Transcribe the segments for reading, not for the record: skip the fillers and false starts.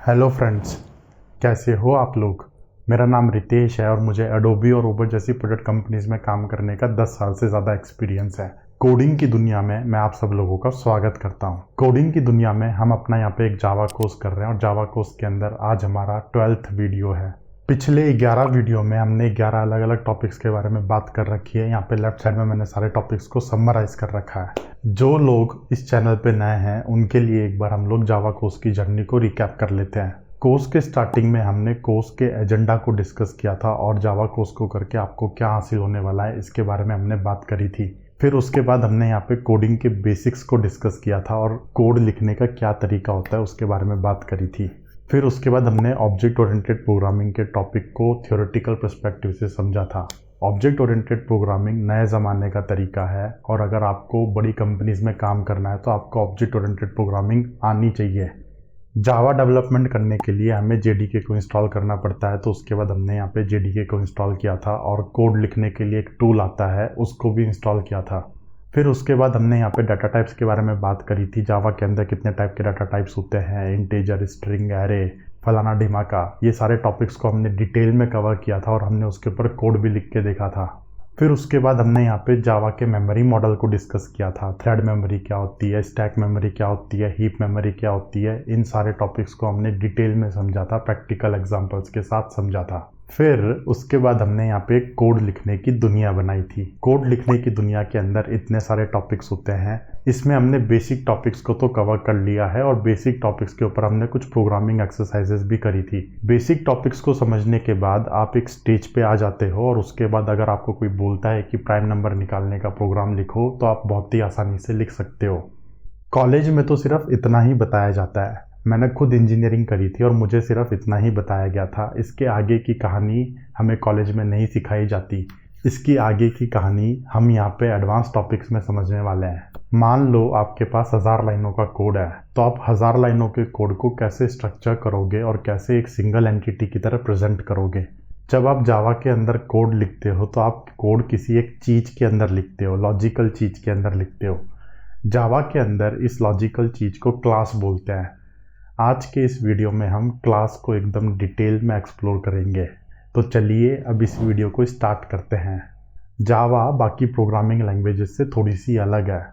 Hello friends, कैसे हो आप लोग। मेरा नाम रितेश है और मुझे एडोबी और उबर जैसी प्रोडक्ट कंपनीज में काम करने का 10 साल से ज़्यादा एक्सपीरियंस है। कोडिंग की दुनिया में मैं आप सब लोगों का स्वागत करता हूं। कोडिंग की दुनिया में हम अपना यहाँ पे एक जावा कोर्स कर रहे हैं और जावा कोर्स के अंदर आज हमारा 12th वीडियो है। पिछले 11 वीडियो में हमने 11 अलग अलग टॉपिक्स के बारे में बात कर रखी है। यहाँ पे लेफ्ट साइड में मैंने सारे टॉपिक्स को समराइज कर रखा है। जो लोग इस चैनल पे नए हैं उनके लिए एक बार हम लोग जावा कोर्स की जर्नी को रिकैप कर लेते हैं। कोर्स के स्टार्टिंग में हमने कोर्स के एजेंडा को डिस्कस किया था और जावा कोर्स को करके आपको क्या हासिल होने वाला है इसके बारे में हमने बात करी थी। फिर उसके बाद हमने यहाँ पे कोडिंग के बेसिक्स को डिस्कस किया था और कोड लिखने का क्या तरीका होता है उसके बारे में बात करी थी। फिर उसके बाद हमने ऑब्जेक्ट ओरिएंटेड प्रोग्रामिंग के टॉपिक को थ्योरेटिकल पर्सपेक्टिव से समझा था। ऑब्जेक्ट ओरिएंटेड प्रोग्रामिंग नए ज़माने का तरीका है और अगर आपको बड़ी कंपनीज में काम करना है तो आपको ऑब्जेक्ट ओरिएंटेड प्रोग्रामिंग आनी चाहिए। जावा डेवलपमेंट करने के लिए हमें जेडीके को इंस्टॉल करना पड़ता है, तो उसके बाद हमने यहाँ पे जेडीके को इंस्टॉल किया था और कोड लिखने के लिए एक टूल आता है उसको भी इंस्टॉल किया था। फिर उसके बाद हमने यहाँ पे डाटा टाइप्स के बारे में बात करी थी। जावा के अंदर कितने टाइप के डाटा टाइप्स होते हैं, इंटीजर, स्ट्रिंग, एरे, फलाना ढिमाका, ये सारे टॉपिक्स को हमने डिटेल में कवर किया था और हमने उसके ऊपर कोड भी लिख के देखा था। फिर उसके बाद हमने यहाँ पे जावा के मेमोरी मॉडल को डिस्कस किया था। थ्रेड मेमोरी क्या होती है, स्टैक मेमोरी क्या होती है, हीप मेमोरी क्या होती है, इन सारे टॉपिक्स को हमने डिटेल में समझा था, प्रैक्टिकल एग्जांपल्स के साथ समझा था। फिर उसके बाद हमने यहाँ पे कोड लिखने की दुनिया बनाई थी। कोड लिखने की दुनिया के अंदर इतने सारे टॉपिक्स होते हैं, इसमें हमने बेसिक टॉपिक्स को तो कवर कर लिया है और बेसिक टॉपिक्स के ऊपर हमने कुछ प्रोग्रामिंग एक्सरसाइजेस भी करी थी। बेसिक टॉपिक्स को समझने के बाद आप एक स्टेज पे आ जाते हो और उसके बाद अगर आपको कोई बोलता है कि प्राइम नंबर निकालने का प्रोग्राम लिखो तो आप बहुत ही आसानी से लिख सकते हो। कॉलेज में तो सिर्फ इतना ही बताया जाता है। मैंने खुद इंजीनियरिंग करी थी और मुझे सिर्फ इतना ही बताया गया था। इसके आगे की कहानी हमें कॉलेज में नहीं सिखाई जाती। इसकी आगे की कहानी हम यहाँ पे एडवांस टॉपिक्स में समझने वाले हैं। मान लो आपके पास 1000 लाइनों का कोड है, तो आप 1000 लाइनों के कोड को कैसे स्ट्रक्चर करोगे और कैसे एक सिंगल एंटिटी की तरह प्रेजेंट करोगे। जब आप जावा के अंदर कोड लिखते हो तो आप कोड किसी एक चीज़ के अंदर लिखते हो, लॉजिकल चीज़ के अंदर लिखते हो। जावा के अंदर इस लॉजिकल चीज़ को क्लास बोलते हैं। आज के इस वीडियो में हम क्लास को एकदम डिटेल में एक्सप्लोर करेंगे। तो चलिए अब इस वीडियो को स्टार्ट करते हैं। जावा बाकी प्रोग्रामिंग लैंग्वेजेस से थोड़ी सी अलग है।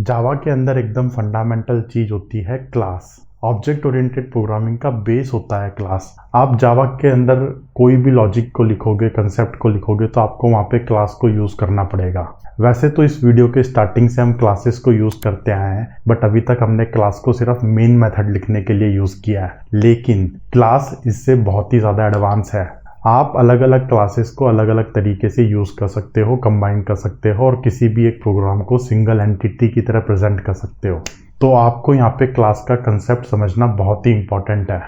जावा के अंदर एकदम फंडामेंटल चीज़ होती है क्लास। ऑब्जेक्ट ओरिएंटेड प्रोग्रामिंग का बेस होता है क्लास। आप जावा के अंदर कोई भी लॉजिक को लिखोगे, कंसेप्ट को लिखोगे तो आपको वहाँ पे क्लास को यूज़ करना पड़ेगा। वैसे तो इस वीडियो के स्टार्टिंग से हम क्लासेस को यूज़ करते आए हैं, बट अभी तक हमने क्लास को सिर्फ मेन मेथड लिखने के लिए यूज़ किया है। लेकिन क्लास इससे बहुत ही ज़्यादा एडवांस है। आप अलग अलग क्लासेस को अलग अलग तरीके से यूज़ कर सकते हो, कंबाइन कर सकते हो और किसी भी एक प्रोग्राम को सिंगल एंटिटी की तरह प्रेजेंट कर सकते हो। तो आपको यहाँ पे क्लास का कंसेप्ट समझना बहुत ही इंपॉर्टेंट है।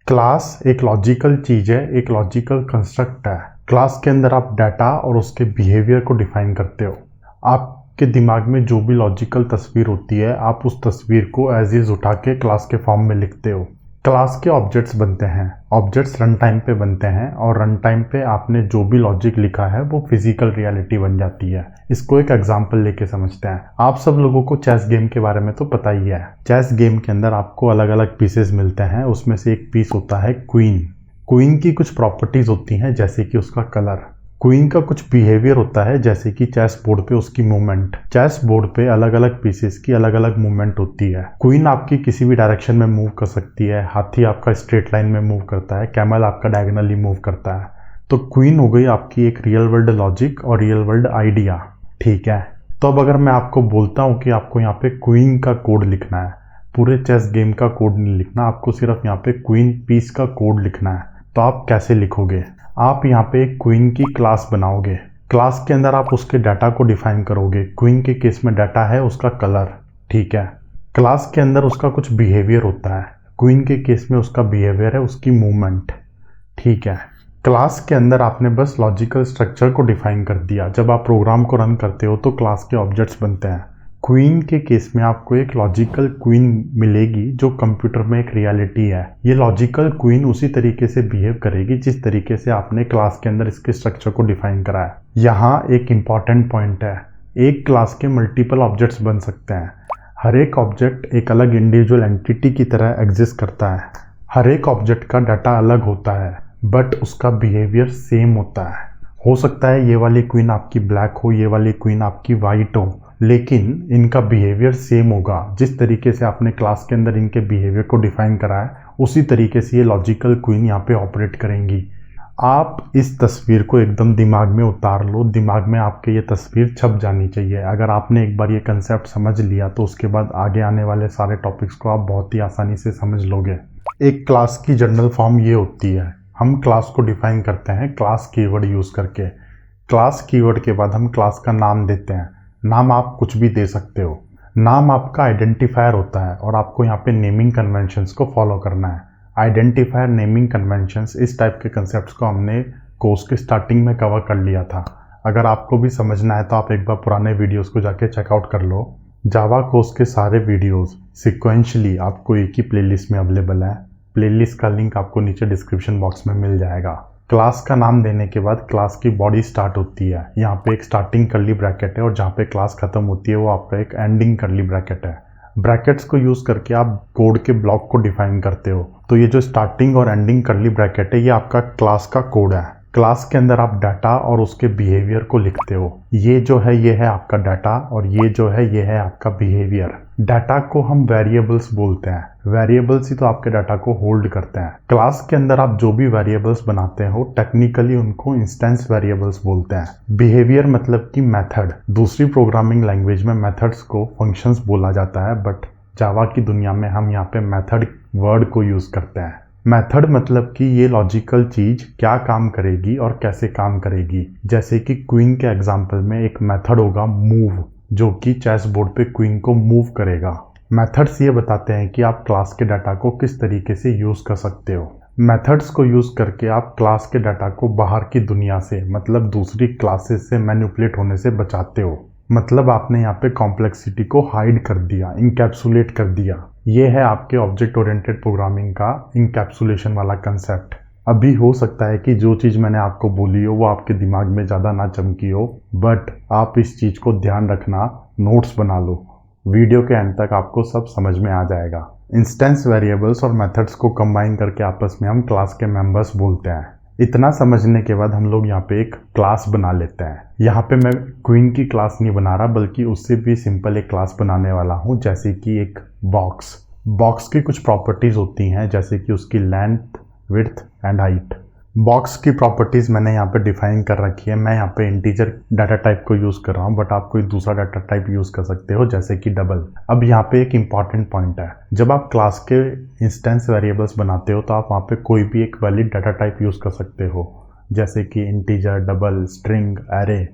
क्लास एक लॉजिकल चीज़ है, एक लॉजिकल कंस्ट्रक्ट है। क्लास के अंदर आप डाटा और उसके बिहेवियर को डिफाइन करते हो। आपके दिमाग में जो भी लॉजिकल तस्वीर होती है आप उस तस्वीर को एज इज उठा के क्लास के फॉर्म में लिखते हो। क्लास के ऑब्जेक्ट्स बनते हैं, ऑब्जेक्ट्स रन टाइम पे बनते हैं और रन टाइम पे आपने जो भी लॉजिक लिखा है वो फिजिकल रियलिटी बन जाती है। इसको एक एग्जांपल लेके समझते हैं। आप सब लोगों को चेस गेम के बारे में तो पता ही है। चेस गेम के अंदर आपको अलग अलग पीसेस मिलते हैं, उसमें से एक पीस होता है क्वीन। क्वीन की कुछ प्रॉपर्टीज होती हैं जैसे कि उसका कलर। क्वीन का कुछ बिहेवियर होता है जैसे कि चेस बोर्ड पे उसकी मूवमेंट। चेस बोर्ड पे अलग अलग पीसेस की अलग अलग मूवमेंट होती है। क्वीन आपकी किसी भी डायरेक्शन में मूव कर सकती है, हाथी आपका स्ट्रेट लाइन में मूव करता है, कैमल आपका डायगोनली मूव करता है। तो क्वीन हो गई आपकी एक रियल वर्ल्ड लॉजिक और रियल वर्ल्ड आइडिया। ठीक है, तो अब अगर मैं आपको बोलता हूँ कि आपको यहाँ पे क्वीन का कोड लिखना है, पूरे चेस गेम का कोड नहीं लिखना, आपको सिर्फ यहाँ पे क्वीन पीस का कोड लिखना है, तो आप कैसे लिखोगे। आप यहाँ पे एक क्वीन की क्लास बनाओगे। क्लास के अंदर आप उसके डाटा को डिफाइन करोगे। क्वीन के केस में डाटा है उसका कलर। ठीक है, क्लास के अंदर उसका कुछ बिहेवियर होता है। क्वीन के केस में उसका बिहेवियर है उसकी मूवमेंट। ठीक है, क्लास के अंदर आपने बस लॉजिकल स्ट्रक्चर को डिफाइन कर दिया। जब आप प्रोग्राम को रन करते हो तो क्लास के ऑब्जेक्ट्स बनते हैं। क्वीन के केस में आपको एक लॉजिकल क्वीन मिलेगी जो कंप्यूटर में एक रियलिटी है। ये लॉजिकल क्वीन उसी तरीके से बिहेव करेगी जिस तरीके से आपने क्लास के अंदर इसके स्ट्रक्चर को डिफाइन करा है। यहाँ एक इम्पॉर्टेंट पॉइंट है, एक क्लास के मल्टीपल ऑब्जेक्ट्स बन सकते हैं। हर एक ऑब्जेक्ट एक अलग इंडिविजुअल एंटिटी की तरह एग्जिस्ट करता है। हर एक ऑब्जेक्ट का डाटा अलग होता है बट उसका बिहेवियर सेम होता है। हो सकता है ये वाली क्वीन आपकी ब्लैक हो, ये वाली क्वीन आपकी वाइट हो, लेकिन इनका बिहेवियर सेम होगा। जिस तरीके से आपने क्लास के अंदर इनके बिहेवियर को डिफाइन करा है उसी तरीके से ये लॉजिकल क्वीन यहाँ पे ऑपरेट करेंगी। आप इस तस्वीर को एकदम दिमाग में उतार लो, दिमाग में आपके ये तस्वीर छप जानी चाहिए। अगर आपने एक बार ये कंसेप्ट समझ लिया तो उसके बाद आगे आने वाले सारे टॉपिक्स को आप बहुत ही आसानी से समझ लोगे। एक क्लास की जनरल फॉर्म ये होती है। हम क्लास को डिफाइन करते हैं क्लास कीवर्ड यूज़ करके। क्लास कीवर्ड के बाद हम क्लास का नाम देते हैं। नाम आप कुछ भी दे सकते हो। नाम आपका आइडेंटिफायर होता है और आपको यहाँ पे नेमिंग कन्वेंशंस को फॉलो करना है। आइडेंटिफायर, नेमिंग कन्वेंशंस, इस टाइप के कंसेप्ट्स को हमने कोर्स के स्टार्टिंग में कवर कर लिया था। अगर आपको भी समझना है तो आप एक बार पुराने वीडियोस को जाके चेकआउट कर लो। जावा कोर्स के सारे वीडियोस सिक्वेंशली आपको एक ही प्लेलिस्ट में अवेलेबल है। प्लेलिस्ट का लिंक आपको नीचे डिस्क्रिप्शन बॉक्स में मिल जाएगा। क्लास का नाम देने के बाद क्लास की बॉडी स्टार्ट होती है। यहाँ पे एक स्टार्टिंग कर्ली ब्रैकेट है और जहाँ पे क्लास खत्म होती है वो आपका एक एंडिंग कर्ली ब्रैकेट है। ब्रैकेट्स को यूज़ करके आप कोड के ब्लॉक को डिफाइन करते हो। तो ये जो स्टार्टिंग और एंडिंग कर्ली ब्रैकेट है ये आपका क्लास का कोड है। क्लास के अंदर आप डाटा और उसके बिहेवियर को लिखते हो। ये जो है ये है आपका डाटा और ये जो है ये है आपका बिहेवियर। डाटा को हम वेरिएबल्स बोलते हैं। वेरिएबल्स ही तो आपके डाटा को होल्ड करते हैं। क्लास के अंदर आप जो भी वेरिएबल्स बनाते हो टेक्निकली उनको इंस्टेंस वेरिएबल्स बोलते हैं। बिहेवियर मतलब कि मेथड। दूसरी प्रोग्रामिंग लैंग्वेज में मेथड्स को फंक्शंस बोला जाता है बट जावा की दुनिया में हम यहाँ पे मेथड वर्ड को यूज़ करते हैं। मेथड मतलब कि ये लॉजिकल चीज़ क्या काम करेगी और कैसे काम करेगी। जैसे कि क्वीन के एग्जांपल में एक मेथड होगा मूव, जो कि चेस बोर्ड पे क्वीन को मूव करेगा। मेथड्स ये बताते हैं कि आप क्लास के डाटा को किस तरीके से यूज़ कर सकते हो। मेथड्स को यूज़ करके आप क्लास के डाटा को बाहर की दुनिया से मतलब दूसरी क्लासेस से मैनिपुलेट होने से बचाते हो। मतलब आपने यहाँ पे कॉम्प्लेक्सिटी को हाइड कर दिया, इंकैप्सुलेट कर दिया। ये है आपके ऑब्जेक्ट ओरिएंटेड प्रोग्रामिंग का इंकैप्सुलेशन वाला कंसेप्ट। अभी हो सकता है कि जो चीज़ मैंने आपको बोली हो वो आपके दिमाग में ज़्यादा ना चमकी हो, बट आप इस चीज़ को ध्यान रखना, नोट्स बना लो। वीडियो के एंड तक आपको सब समझ में आ जाएगा। इंस्टेंस वेरिएबल्स और मेथड्स को कंबाइन करके आपस में हम क्लास के मेंबर्स बोलते हैं। इतना समझने के बाद हम लोग यहाँ पे एक क्लास बना लेते हैं। यहाँ पे मैं क्वीन की क्लास नहीं बना रहा बल्कि उससे भी सिंपल एक क्लास बनाने वाला हूँ, जैसे कि एक बॉक्स। बॉक्स की कुछ प्रॉपर्टीज़ होती हैं जैसे कि उसकी length, width and height. Box की प्रॉपर्टीज़ मैंने यहाँ पे डिफाइन कर रखी है। मैं यहाँ पे इंटीजर डाटा टाइप को यूज़ कर रहा हूँ बट आप कोई दूसरा डाटा टाइप यूज़ कर सकते हो जैसे कि डबल। अब यहाँ पे एक इम्पॉर्टेंट पॉइंट है, जब आप क्लास के इंस्टेंस वेरिएबल्स बनाते हो तो आप वहाँ पे कोई भी एक वैलिड डाटा टाइप यूज़ कर सकते हो जैसे कि इंटीजर, डबल, स्ट्रिंग, एरे,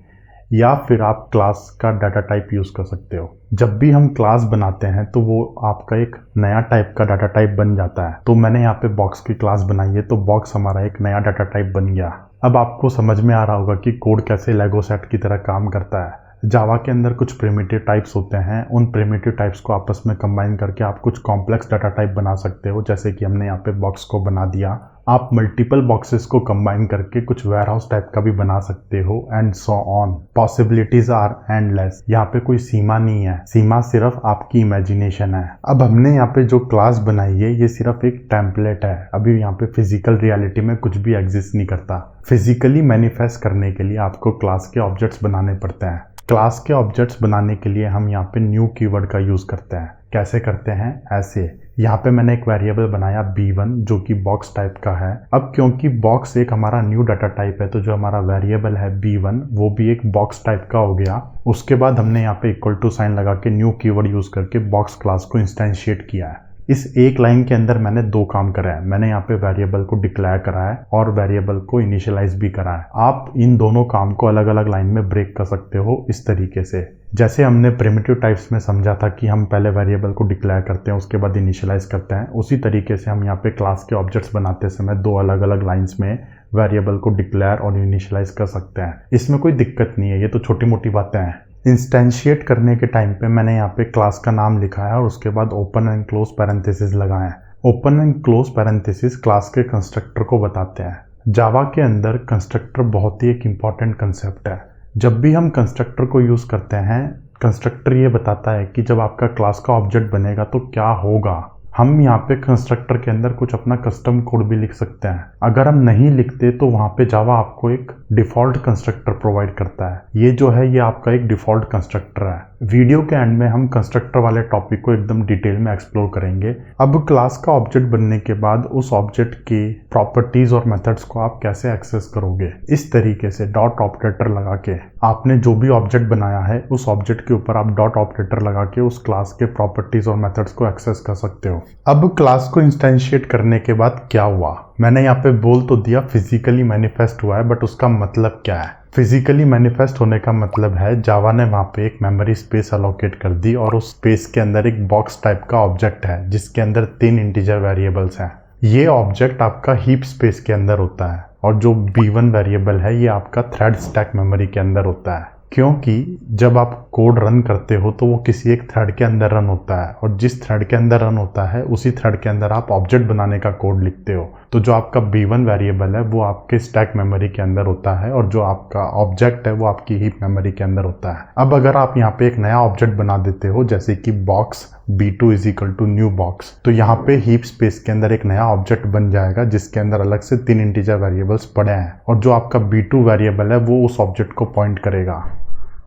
या फिर आप क्लास का डाटा टाइप यूज़ कर सकते हो। जब भी हम क्लास बनाते हैं तो वो आपका एक नया टाइप का डाटा टाइप बन जाता है। तो मैंने यहाँ पे बॉक्स की क्लास बनाई है तो बॉक्स हमारा एक नया डाटा टाइप बन गया। अब आपको समझ में आ रहा होगा कि कोड कैसे लेगो सेट की तरह काम करता है। जावा के अंदर कुछ प्रिमिटिव टाइप्स होते हैं, उन प्रिमिटिव टाइप्स को आपस में कंबाइन करके आप कुछ कॉम्प्लेक्स डाटा टाइप बना सकते हो, जैसे कि हमने यहाँ पे बॉक्स को बना दिया। आप मल्टीपल बॉक्सेस को कंबाइन करके कुछ वेयरहाउस टाइप का भी बना सकते हो and so on. Possibilities are endless. यहाँ पे कोई सीमा नहीं है, सीमा सिर्फ आपकी इमेजिनेशन है। अब हमने यहाँ पे जो क्लास बनाई है ये सिर्फ एक टेम्पलेट है। अभी यहाँ पे फिजिकल रियलिटी में कुछ भी एग्जिस्ट नहीं करता। फिजिकली मैनिफेस्ट करने के लिए आपको क्लास के ऑब्जेक्ट्स बनाने पड़ते हैं। क्लास के ऑब्जेक्ट्स बनाने के लिए हम यहाँ पे न्यू कीवर्ड का यूज़ करते हैं। कैसे करते हैं? ऐसे, यहाँ पे मैंने एक वेरिएबल बनाया b1 जो कि बॉक्स टाइप का है। अब क्योंकि बॉक्स एक हमारा न्यू डाटा टाइप है तो जो हमारा वेरिएबल है b1 वो भी एक बॉक्स टाइप का हो गया। उसके बाद हमने यहाँ पे इक्वल टू साइन लगा के न्यू कीवर्ड यूज़ करके बॉक्स क्लास को इंस्टेंशिएट किया है। इस एक लाइन के अंदर मैंने दो काम करा है। मैंने यहाँ पे वेरिएबल को डिक्लेयर करा है और वेरिएबल को इनिशियलाइज भी करा है। आप इन दोनों काम को अलग अलग लाइन में ब्रेक कर सकते हो इस तरीके से। जैसे हमने प्रिमिटिव टाइप्स में समझा था कि हम पहले वेरिएबल को डिक्लेयर करते हैं उसके बाद इनिशियलाइज करते हैं, उसी तरीके से हम यहाँ पे क्लास के ऑब्जेक्ट्स बनाते समय दो अलग अलग लाइन्स में वेरिएबल को डिक्लेयर और इनिशियलाइज कर सकते हैं। इसमें कोई दिक्कत नहीं है, ये तो छोटी मोटी बातें हैं। इंस्टेंशिएट करने के टाइम पे मैंने यहाँ पे क्लास का नाम लिखा है और उसके बाद ओपन एंड क्लोज पैरेंथेसिस लगाए हैं। Open and close parenthesis class के कंस्ट्रक्टर को बताते हैं। जावा के अंदर कंस्ट्रक्टर बहुत ही एक इम्पॉर्टेंट कंसेप्ट है। जब भी हम कंस्ट्रक्टर को यूज़ करते हैं, कंस्ट्रक्टर ये बताता है कि जब आपका क्लास का ऑब्जेक्ट बनेगा तो क्या होगा। हम यहाँ पे कंस्ट्रक्टर के अंदर कुछ अपना कस्टम कोड भी लिख सकते हैं। अगर हम नहीं लिखते तो वहाँ पे जावा आपको एक डिफ़ॉल्ट कंस्ट्रक्टर प्रोवाइड करता है। ये जो है ये आपका एक डिफ़ॉल्ट कंस्ट्रक्टर है। वीडियो के एंड में हम कंस्ट्रक्टर वाले टॉपिक को एकदम डिटेल में एक्सप्लोर करेंगे। अब क्लास का ऑब्जेक्ट बनने के बाद उस ऑब्जेक्ट की प्रॉपर्टीज और मेथड्स को आप कैसे एक्सेस करोगे, इस तरीके से डॉट ऑपरेटर लगा के आपने जो भी ऑब्जेक्ट बनाया है उस ऑब्जेक्ट के ऊपर आप डॉट ऑपरेटर लगा के उस क्लास के प्रॉपर्टीज और मेथड्स को एक्सेस कर सकते हो। अब क्लास को इंस्टेंशिएट करने के बाद क्या हुआ, मैंने यहाँ पे बोल तो दिया फिजिकली मैनिफेस्ट हुआ है, बट उसका मतलब क्या है? फिजिकली मैनिफेस्ट होने का मतलब है जावा ने वहाँ पे एक मेमोरी स्पेस अलोकेट कर दी और उस स्पेस के अंदर एक बॉक्स टाइप का ऑब्जेक्ट है जिसके अंदर 3 इंटीजर वेरिएबल्स हैं। ये ऑब्जेक्ट आपका हीप स्पेस के अंदर होता है और जो b1 वेरिएबल है ये आपका थ्रेड स्टैक मेमोरी के अंदर होता है, क्योंकि जब आप कोड रन करते हो तो वो किसी एक थ्रेड के अंदर रन होता है और जिस थ्रेड के अंदर रन होता है उसी थ्रेड के अंदर आप ऑब्जेक्ट बनाने का कोड लिखते हो। तो जो आपका b1 वेरिएबल है वो आपके स्टैक मेमोरी के अंदर होता है और जो आपका ऑब्जेक्ट है वो आपकी हीप मेमोरी के अंदर होता है। अब अगर आप यहाँ पे एक नया ऑब्जेक्ट बना देते हो जैसे कि box b2 is equal to new box, तो यहाँ पे हीप स्पेस के अंदर एक नया ऑब्जेक्ट बन जाएगा जिसके अंदर अलग से 3 इंटीजर वेरिएबल्स पड़े हैं और जो आपका b2 वेरिएबल है वो उस ऑब्जेक्ट को पॉइंट करेगा।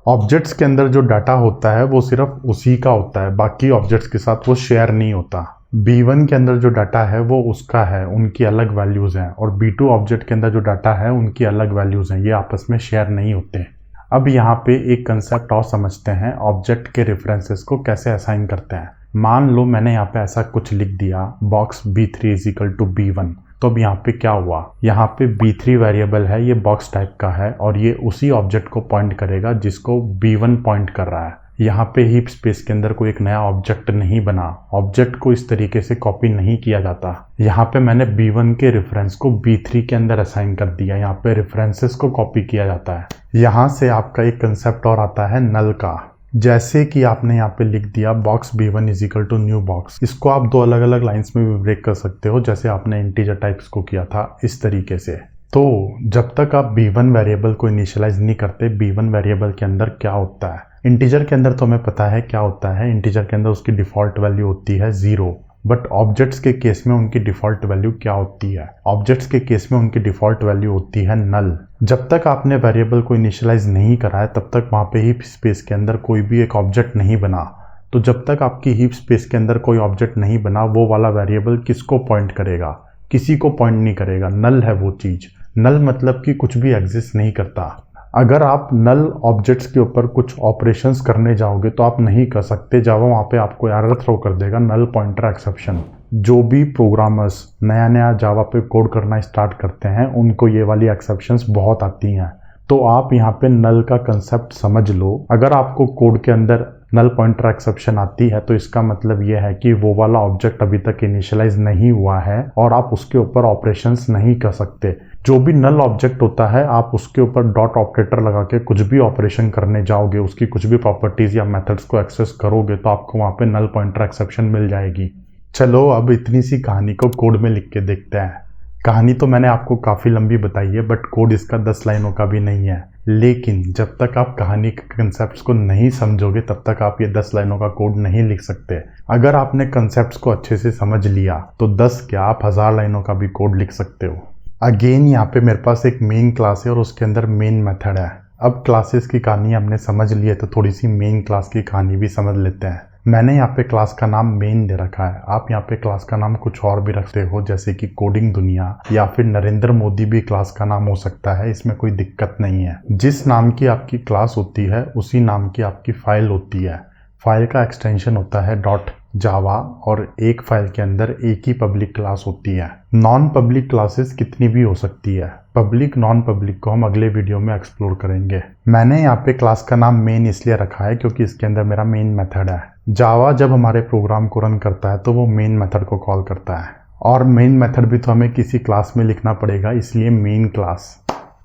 ऑब्जेक्ट्स के अंदर जो डाटा होता है वो सिर्फ उसी का होता है, बाकी ऑब्जेक्ट्स के साथ वो शेयर नहीं होता। b1 के अंदर जो डाटा है वो उसका है, उनकी अलग वैल्यूज़ हैं, और b2 ऑब्जेक्ट के अंदर जो डाटा है उनकी अलग वैल्यूज़ हैं, ये आपस में शेयर नहीं होते। अब यहाँ पे एक कंसेप्ट और समझते हैं, ऑब्जेक्ट के रेफरेंसेस को कैसे असाइन करते हैं। मान लो मैंने यहाँ पे ऐसा कुछ लिख दिया box b3 is equal to b1, तो अब यहाँ पे क्या हुआ, यहाँ पे b3 वेरिएबल है, ये बॉक्स टाइप का है और ये उसी ऑब्जेक्ट को पॉइंट करेगा जिसको b1 पॉइंट कर रहा है। यहाँ पे हीप स्पेस के अंदर कोई एक नया ऑब्जेक्ट नहीं बना, ऑब्जेक्ट को इस तरीके से कॉपी नहीं किया जाता। यहाँ पे मैंने b1 के रेफरेंस को b3 के अंदर असाइन कर दिया, यहाँ पे रेफरेंसेस को कॉपी किया जाता है। यहाँ से आपका एक कंसेप्ट और आता है नल का। जैसे कि आपने यहाँ पे लिख दिया box b1 is equal to new box, इसको आप 2 अलग अलग लाइंस में भी ब्रेक कर सकते हो जैसे आपने इंटीजर टाइप्स को किया था इस तरीके से। तो जब तक आप b1 वेरिएबल को इनिशियलाइज नहीं करते, b1 वेरिएबल के अंदर क्या होता है, इंटीजर के अंदर तो हमें पता है क्या होता है, इंटीजर के अंदर उसकी डिफ़ॉल्ट वैल्यू होती है 0, बट ऑब्जेक्ट्स के केस में उनकी डिफ़ॉल्ट वैल्यू क्या होती है, ऑब्जेक्ट्स के केस में उनकी डिफ़ॉल्ट वैल्यू होती है नल। जब तक आपने वेरिएबल को इनिशियलाइज नहीं करा है तब तक वहाँ पे हीप स्पेस के अंदर कोई भी एक ऑब्जेक्ट नहीं बना। तो जब तक आपकी हीप स्पेस के अंदर कोई ऑब्जेक्ट नहीं बना, वो वाला वेरिएबल किसको पॉइंट करेगा, किसी को पॉइंट नहीं करेगा, नल है वो चीज़। नल मतलब कि कुछ भी एग्जिस्ट नहीं करता। अगर आप नल ऑब्जेक्ट्स के ऊपर कुछ ऑपरेशंस करने जाओगे तो आप नहीं कर सकते, जावा वहाँ पे आपको एरर थ्रो कर देगा, नल पॉइंटर एक्सेप्शन। जो भी प्रोग्रामर्स नया नया जावा पे कोड करना स्टार्ट करते हैं उनको ये वाली एक्सेप्शंस बहुत आती हैं। तो आप यहाँ पे नल का कंसेप्ट समझ लो। अगर आपको कोड के अंदर नल पॉइंटर एक्सेप्शन आती है तो इसका मतलब ये है कि वो वाला ऑब्जेक्ट अभी तक इनिशियलाइज नहीं हुआ है और आप उसके ऊपर ऑपरेशंस नहीं कर सकते। जो भी नल ऑब्जेक्ट होता है आप उसके ऊपर डॉट ऑपरेटर लगा के कुछ भी ऑपरेशन करने जाओगे, उसकी कुछ भी प्रॉपर्टीज या मेथड्स को एक्सेस करोगे तो आपको वहाँ पे नल पॉइंटर एक्सेप्शन मिल जाएगी। चलो अब इतनी सी कहानी को कोड में लिख के देखते हैं। कहानी तो मैंने आपको काफ़ी लंबी बताई है बट कोड इसका 10 लाइनों का भी नहीं है, लेकिन जब तक आप कहानी के कंसेप्ट्स को नहीं समझोगे तब तक आप ये 10 लाइनों का कोड नहीं लिख सकते। अगर आपने कंसेप्ट्स को अच्छे से समझ लिया तो 10 क्या आप 1000 लाइनों का भी कोड लिख सकते हो। अगेन यहाँ पे मेरे पास एक मेन क्लास है और उसके अंदर मेन मेथड है। अब क्लासेस की कहानी हमने समझ ली है तो थोड़ी सी मेन क्लास की कहानी भी समझ लेते हैं। मैंने यहाँ पे क्लास का नाम मेन दे रखा है, आप यहाँ पे क्लास का नाम कुछ और भी रखते हो जैसे कि कोडिंग दुनिया या फिर नरेंद्र मोदी भी क्लास का नाम हो सकता है, इसमें कोई दिक्कत नहीं है। जिस नाम की आपकी क्लास होती है उसी नाम की आपकी फाइल होती है। फाइल का एक्सटेंशन होता है डॉट जावा और एक फाइल के अंदर एक ही पब्लिक क्लास होती है। नॉन पब्लिक क्लासेस कितनी भी हो सकती है, पब्लिक नॉन पब्लिक को हम अगले वीडियो में एक्सप्लोर करेंगे। मैंने यहाँ पे क्लास का नाम मेन इसलिए रखा है क्योंकि इसके अंदर मेरा मेन मेथड है। जावा जब हमारे प्रोग्राम को रन करता है तो वो मेन मेथड को कॉल करता है और मेन मेथड भी तो हमें किसी क्लास में लिखना पड़ेगा, इसलिए मेन क्लास।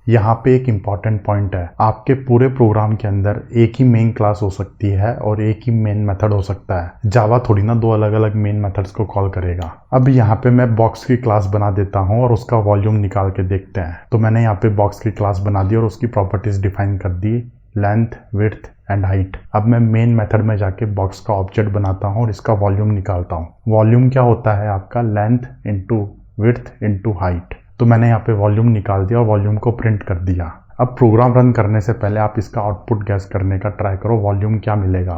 यहाँ पे एक इम्पॉर्टेंट पॉइंट है, आपके पूरे प्रोग्राम के अंदर एक ही मेन क्लास हो सकती है और एक ही मेन मेथड हो सकता है। जावा थोड़ी ना 2 अलग अलग मेन मेथड्स को कॉल करेगा। अब यहाँ पे मैं बॉक्स की क्लास बना देता हूँ और उसका वॉल्यूम निकाल के देखते हैं। तो मैंने यहाँ पे बॉक्स की क्लास बना दी और उसकी प्रॉपर्टीज डिफाइन कर दी। Length, width and height. अब मैं मेन मेथड में जाके बॉक्स का ऑब्जेक्ट बनाता हूँ और इसका वॉल्यूम निकालता हूँ। वॉल्यूम क्या होता है आपका? Length into width into height. तो मैंने यहाँ पे वॉल्यूम निकाल दिया और वॉल्यूम को प्रिंट कर दिया। अब प्रोग्राम रन करने से पहले आप इसका आउटपुट गैस करने का ट्राई करो, वॉल्यूम क्या मिलेगा